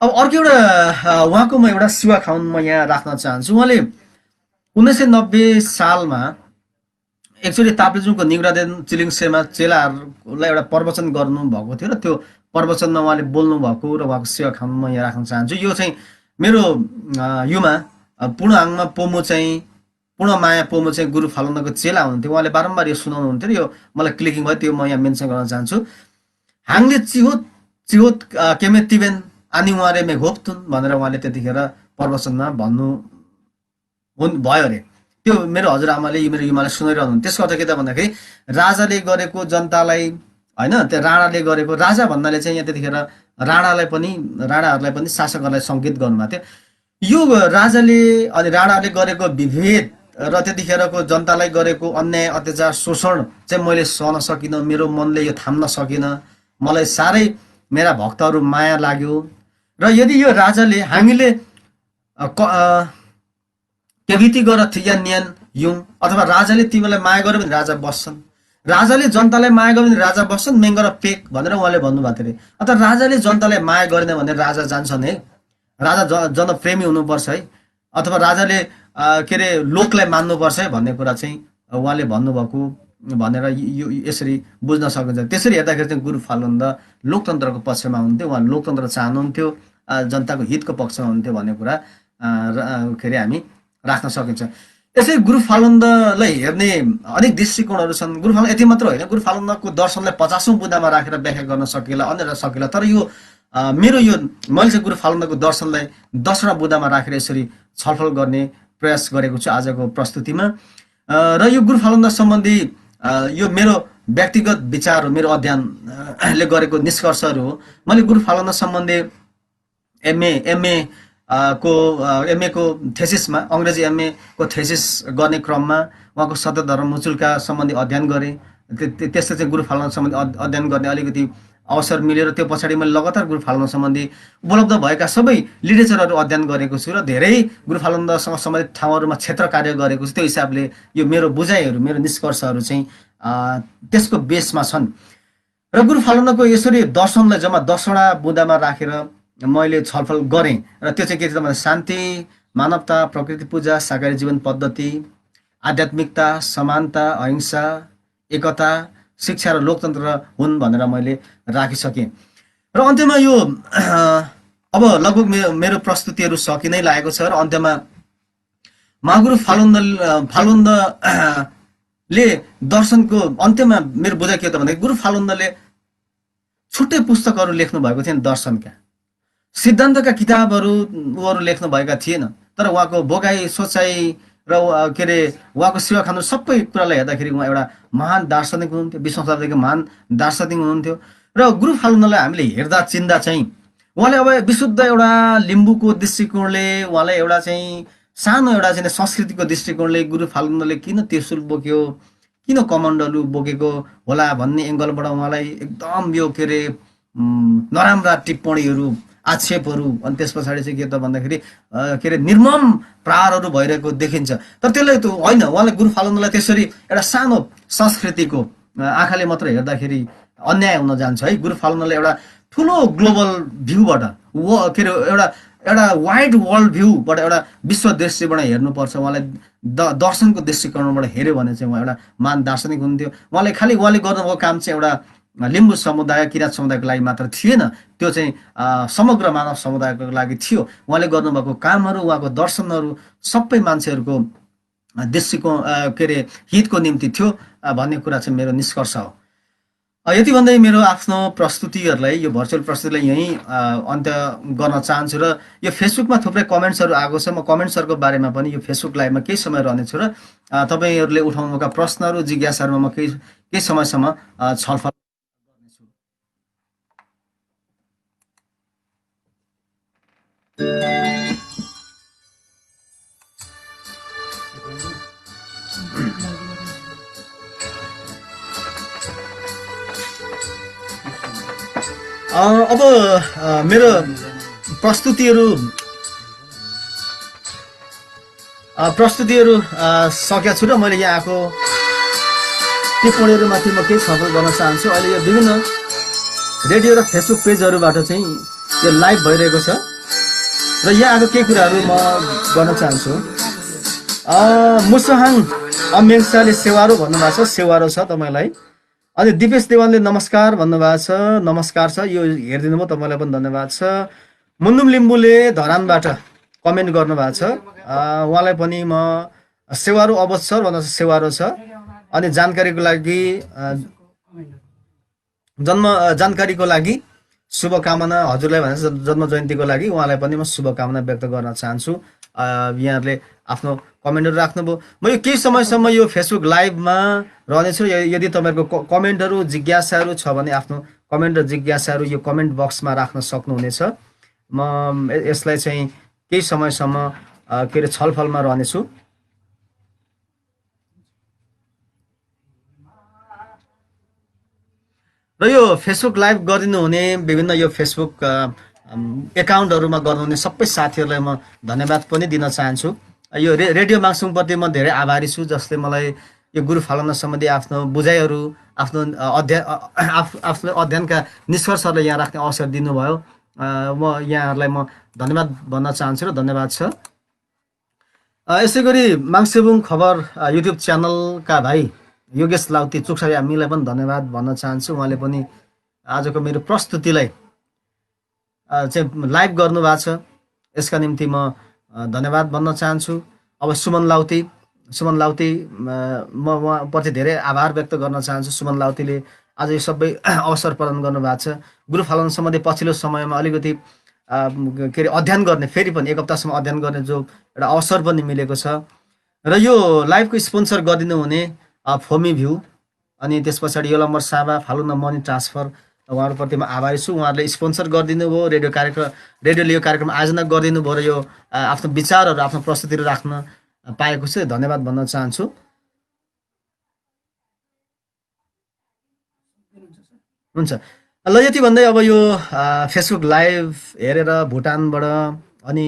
अब अर्को एउटा उहाँको म एउटा सेवा खाउन म यहाँ राख्न चाहन्छु। उहाँले 1990 सालमा एकचोटि ताप्लेजुङको निगुरादेन चिलिङसेमा चेलाहरूलाई एउटा प्रवचन गर्नुभएको थियो र त्यो प्रवचनमा उहाँले बोल्नु भएको र उहाँको सेवा खाउन म यहाँ राख्न चाहन्छु। यो चाहिँ मेरो युमा पूर्णहाङमा पोमो चाहिँ पूर्णमाया पोमो चाहिँ गुरु फाल्गुन्दाको चेला हुनुहुन्थ्यो। उहाँले बारम्बार यो सुनाउनुहुन्थ्यो र यो मलाई क्लिकिङ भयो, त्यो म यहाँ मेन्सन गर्न चाहन्छु। हाङले चिहोत केमे तिबेन अनि उहाँले मे घोप्तुन भनेर उहाँले त्यतिखेर प्रवचनमा भन्नु भयो अरे। त्यो मेरो हजुरआमाले मेरो युमालाई सुनाइरहनु। त्यसको अर्थ के त भन्दाखेरि राजाले गरेको जनतालाई होइन, त्यो राणाले गरेको, राजा भन्नाले चाहिँ यहाँ त्यतिखेर राणाहरूलाई पनि शासकहरूलाई सङ्केत गर्नुभएको थियो। यो राजाले अनि राणाले गरेको विभेद र त्यतिखेरको जनतालाई गरेको अन्याय, अत्याचार, शोषण चाहिँ मैले सहन सकिनँ, मेरो मनले यो थाम्न सकिनँ। मलाई साह्रै मेरा भक्तहरू माया लाग्यो र यदि यो राजाले हामीले केभिटी गर थिया नियन युङ अथवा राजाले तिमीलाई माया गर्यो भने राजा बस्छन्, राजाले जनतालाई माया गर्यो भने राजा बस्छन्, मेङ्गर पेक भनेर उहाँले भन्नुभएको थियो। अथवा राजाले जनतालाई माया गरेन भने राजा जान्छन् है। राजा जनप्रेमी हुनुपर्छ है। अथवा राजाले के अरे लोकलाई मान्नुपर्छ भन्ने कुरा चाहिँ उहाँले भन्नुभएको भनेर यो यसरी बुझ्न सकिन्छ। त्यसरी हेर्दाखेरि चाहिँ गुरु फालुन्द लोकतन्त्रको पक्षमा हुन्थ्यो, उहाँ लोकतन्त्र चाहनुहुन्थ्यो, जनताको हितको पक्षमा हुन्थ्यो भन्ने कुरा के अरे हामी राख्न सकिन्छ। यसै गुरु फालुन्दलाई हेर्ने अनेक दृष्टिकोणहरू छन्। गुरु फालुन्द यति मात्र होइन, गुरु फालुन्दको दर्शनलाई 50औं बुँदामा राखेर व्याख्या गर्न सकिएला, अन्य सकिएला। तर यो मेरो यो मैले चाहिँ गुरु फालुन्दको दर्शनलाई 10वटा बुँदामा राखेर यसरी छलफल गर्ने प्रयास गरेको छु आजको प्रस्तुतिमा। र यो गुरु फालुन्द सम्बन्धी यो मेरो व्यक्तिगत विचार हो, मेरो अध्ययनले गरेको निष्कर्षहरू हो। मैले गुरु फालुन्द सम्बन्धी एमए को थेसिसमा, अङ्ग्रेजी एमए को थेसिस गर्ने क्रममा उहाँको सत्यधर्म मुचुल्का सम्बन्धी अध्ययन गरेँ। त्यसले चाहिँ गुरु फालुन्द सम्बन्धी अध्ययन गर्ने अलिकति अवसर मिलेर त्यो पछाडि मैले लगातार गुरु फालुन्द सम्बन्धी उपलब्ध भएका सबै लिटरेचरहरू अध्ययन गरेको छु र धेरै गुरु फालुन्दसँग सम्बन्धित ठाउँहरूमा क्षेत्र कार्य गरेको छु। त्यो हिसाबले यो मेरो बुझाइहरू, मेरो निष्कर्षहरू चाहिँ त्यसको बेसमा छन्। र गुरु फालुन्दको यसरी दर्शनलाई जम्मा 10वटा बुँदामा राखेर मैले छलफल गरेँ। र त्यो चाहिँ के छ भने शान्ति, मानवता, प्रकृति पूजा, शाकाहारी जीवन पद्धति, आध्यात्मिकता, समानता, अहिंसा, एकता, शिक्षा र लोकतन्त्र हुन् भनेर मैले राखिसकेँ। र अन्त्यमा यो अब लगभग मेरो प्रस्तुतिहरू सकि नै लागेको छ। र अन्त्यमा महागुरु फालुन्दले दर्शनको अन्त्यमा मेरो बुझाइ के हो त भन्दा गुरु फालुन्दले छुट्टै पुस्तकहरू लेख्नु भएको थिएन, दर्शनका सिद्धान्तका किताबहरू उहाँहरू लेख्नु भएका थिएन। तर उहाँको भोगाई, सोचाइ र के अरे उहाँको सेवा खानु सबै कुरालाई हेर्दाखेरि उहाँ एउटा महान दार्शनिक हुनुहुन्थ्यो, 20औं शताब्दीको महान दार्शनिक हुनुहुन्थ्यो। र गुरु फालुन्दलाई हामीले हेर्दा चिन्दा चाहिँ उहाँले अब विशुद्ध एउटा लिम्बूको दृष्टिकोणले, उहाँलाई एउटा चाहिँ सानो एउटा चाहिँ संस्कृतिको दृष्टिकोणले गुरु फालुन्दले किन त्रिशूल बोक्यो, किन कमण्डलु बोकेको होला भन्ने एङ्गलबाट उहाँलाई एकदम यो के अरे नराम्रा टिप्पणीहरू, आक्षेपहरू, अनि त्यस पछाडि चाहिँ के त भन्दाखेरि के अरे निर्मम प्रहारहरू भइरहेको देखिन्छ। तर त्यसले त होइन, उहाँले गुरु फालुन्दलाई त्यसरी एउटा सानो संस्कृतिको आँखाले मात्र हेर्दाखेरि अन्याय हुन जान्छ है। गुरु फालुन्दले एउटा ठुलो ग्लोबल भ्यूबाट के अरे एउटा वाइड वर्ल्ड भ्यूबाट एउटा विश्व दृष्टिबाट हेर्नुपर्छ। उहाँलाई दर्शनको दृष्टिकोणबाट हेऱ्यो भने चाहिँ उहाँ एउटा महान दार्शनिक हुन्थ्यो। उहाँले गर्नुभएको काम चाहिँ एउटा लिम्बू समुदाय, किराँत समुदायको लागि मात्र थिएन, त्यो चाहिँ समग्र मानव समुदायको लागि थियो। उहाँले गर्नुभएको कामहरू, उहाँको दर्शनहरू सबै मान्छेहरूको दृष्टिकोण के अरे हितको निम्ति थियो भन्ने कुरा चाहिँ मेरो निष्कर्ष हो। यति भन्दै मेरो आफ्नो प्रस्तुतिहरूलाई, यो भर्चुअल प्रस्तुतिलाई यहीँ अन्त्य गर्न चाहन्छु। र यो फेसबुकमा थुप्रै कमेन्ट्सहरू आएको छ। म कमेन्ट्सहरूको बारेमा पनि यो फेसबुक लाइभमा केही समय रहनेछु र तपाईँहरूले उठाउनुभएका प्रश्नहरू, जिज्ञासाहरूमा म केही समयसम्म छलफल गर्नेछु। अब मेरो प्रस्तुतिहरू सकेका छु र मैले यहाँ आएको टिप्पणीहरूमाथि म केही छलफल गर्न चाहन्छु। अहिले यो विभिन्न रेडियो र फेसबुक पेजहरूबाट चाहिँ यो लाइभ भइरहेको छ र यहाँ आएको केही कुराहरू म गर्न चाहन्छु। मुसहाङ अमेङ्साले सेवारो भन्नुभएको छ, सेवारो छ तपाईँलाई। अनि दिपेश देवानले नमस्कार भन्नुभएको छ, नमस्कार छ, यो हेरिदिनु भयो, तपाईँलाई पनि धन्यवाद छ। मुन्नुम लिम्बूले धरानबाट कमेन्ट गर्नुभएको छ, उहाँलाई पनि म सेवारो अवध सर भन्दा सेवारो छ। अनि जानकारीको लागि शुभकामना हजुरलाई भनेर जन्म जयन्तीको लागि उहाँलाई पनि म शुभकामना व्यक्त गर्न चाहन्छु। यहाँहरूले आफ्नो कमेन्टहरू राख्नुभयो। म यो केही समयसम्म यो फेसबुक लाइभमा रहनेछु। यदि तपाईँहरूको कमेन्टहरू, जिज्ञासाहरू छ भने आफ्नो कमेन्ट र जिज्ञासाहरू यो कमेन्ट बक्समा राख्न सक्नुहुनेछ। म यसलाई चाहिँ केही समयसम्म के अरे छलफलमा रहनेछु। र यो फेसबुक लाइभ गरिदिनु हुने विभिन्न यो फेसबुक एकाउन्टहरूमा गर्नुहुने सबै साथीहरूलाई म धन्यवाद पनि दिन चाहन्छु। यो रेडियो माक्सुङप्रति म धेरै आभारी छु, जसले मलाई यो गुरु फालुन्द सम्बन्धी आफ्नो बुझाइहरू, आफ्नो अध्ययनका निष्कर्षहरूलाई यहाँ राख्ने अवसर दिनुभयो। म यहाँहरूलाई म धन्यवाद भन्न चाहन्छु र धन्यवाद छ। यसै गरी माङ्सेबुङ खबर युट्युब च्यानलका भाइ योगेश लाउती चुक्छा हामीलाई पनि धन्यवाद भन्न चाहन्छु। उहाँले पनि आजको मेरो प्रस्तुतिलाई चाहिँ लाइभ गर्नुभएको छ, यसका निम्ति म धन्यवाद भन्न चाहन्छु। अब सुमन लाउती म उहाँप्रति धेरै आभार व्यक्त गर्न चाहन्छु। सुमन लाउतीले आज यो सबै अवसर प्रदान गर्नुभएको छ। गुरु फालन सम्बन्धी पछिल्लो समयमा अलिकति के अरे अध्ययन गर्ने, फेरि पनि एक हप्तासम्म अध्ययन गर्ने जो एउटा अवसर पनि मिलेको छ। र यो लाइभको स्पोन्सर गरिदिनु हुने फोमी भ्यू, अनि त्यस पछाडि यो नम्बर साबा फालुन मनी ट्रान्सफर, उहाँहरूप्रति म आभारी छु। उहाँहरूले स्पोन्सर गरिदिनु भयो, रेडियोले यो कार्यक्रम आयोजना गरिदिनु भयो र यो आफ्नो विचारहरू, आफ्नो प्रस्तुतिहरू राख्न पाएको छु, धन्यवाद भन्न चाहन्छु। हुन्छ, ल यति भन्दै अब यो फेसबुक लाइभ हेरेर भुटानबाट अनि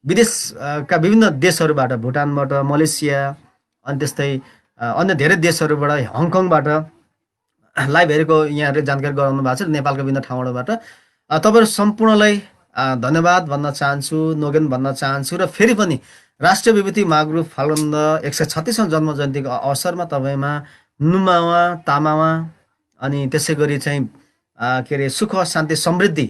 विदेशका विभिन्न देशहरूबाट, भुटानबाट, मलेसिया अनि त्यस्तै अन्य धेरै देशहरूबाट, हङकङबाट लाइभ हेरेको यहाँहरूले जानकारी गराउनु भएको छ, नेपालका विभिन्न ठाउँहरूबाट तपाईँहरू सम्पूर्णलाई धन्यवाद भन्न चाहन्छु, नोगेन भन्न चाहन्छु। र फेरि पनि राष्ट्रिय विभूति माग्रु फाल्गुन्द 136औं जन्म जयन्तीको अवसरमा तपाईँमा नुमावा तामावा अनि त्यसै गरी चाहिँ के अरे सुख शान्ति समृद्धि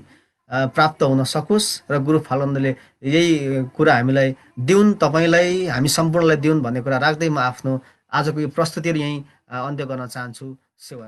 प्राप्त हुन सकोस् र गुरु फाल्गुन्दले यही कुरा हामीलाई दिउन्, तपाईँलाई, हामी सम्पूर्णलाई दिउन् भन्ने कुरा राख्दै म आफ्नो आजको यो प्रस्तुतिहरू यहीँ अन्त्य गर्न चाहन्छु। सेवा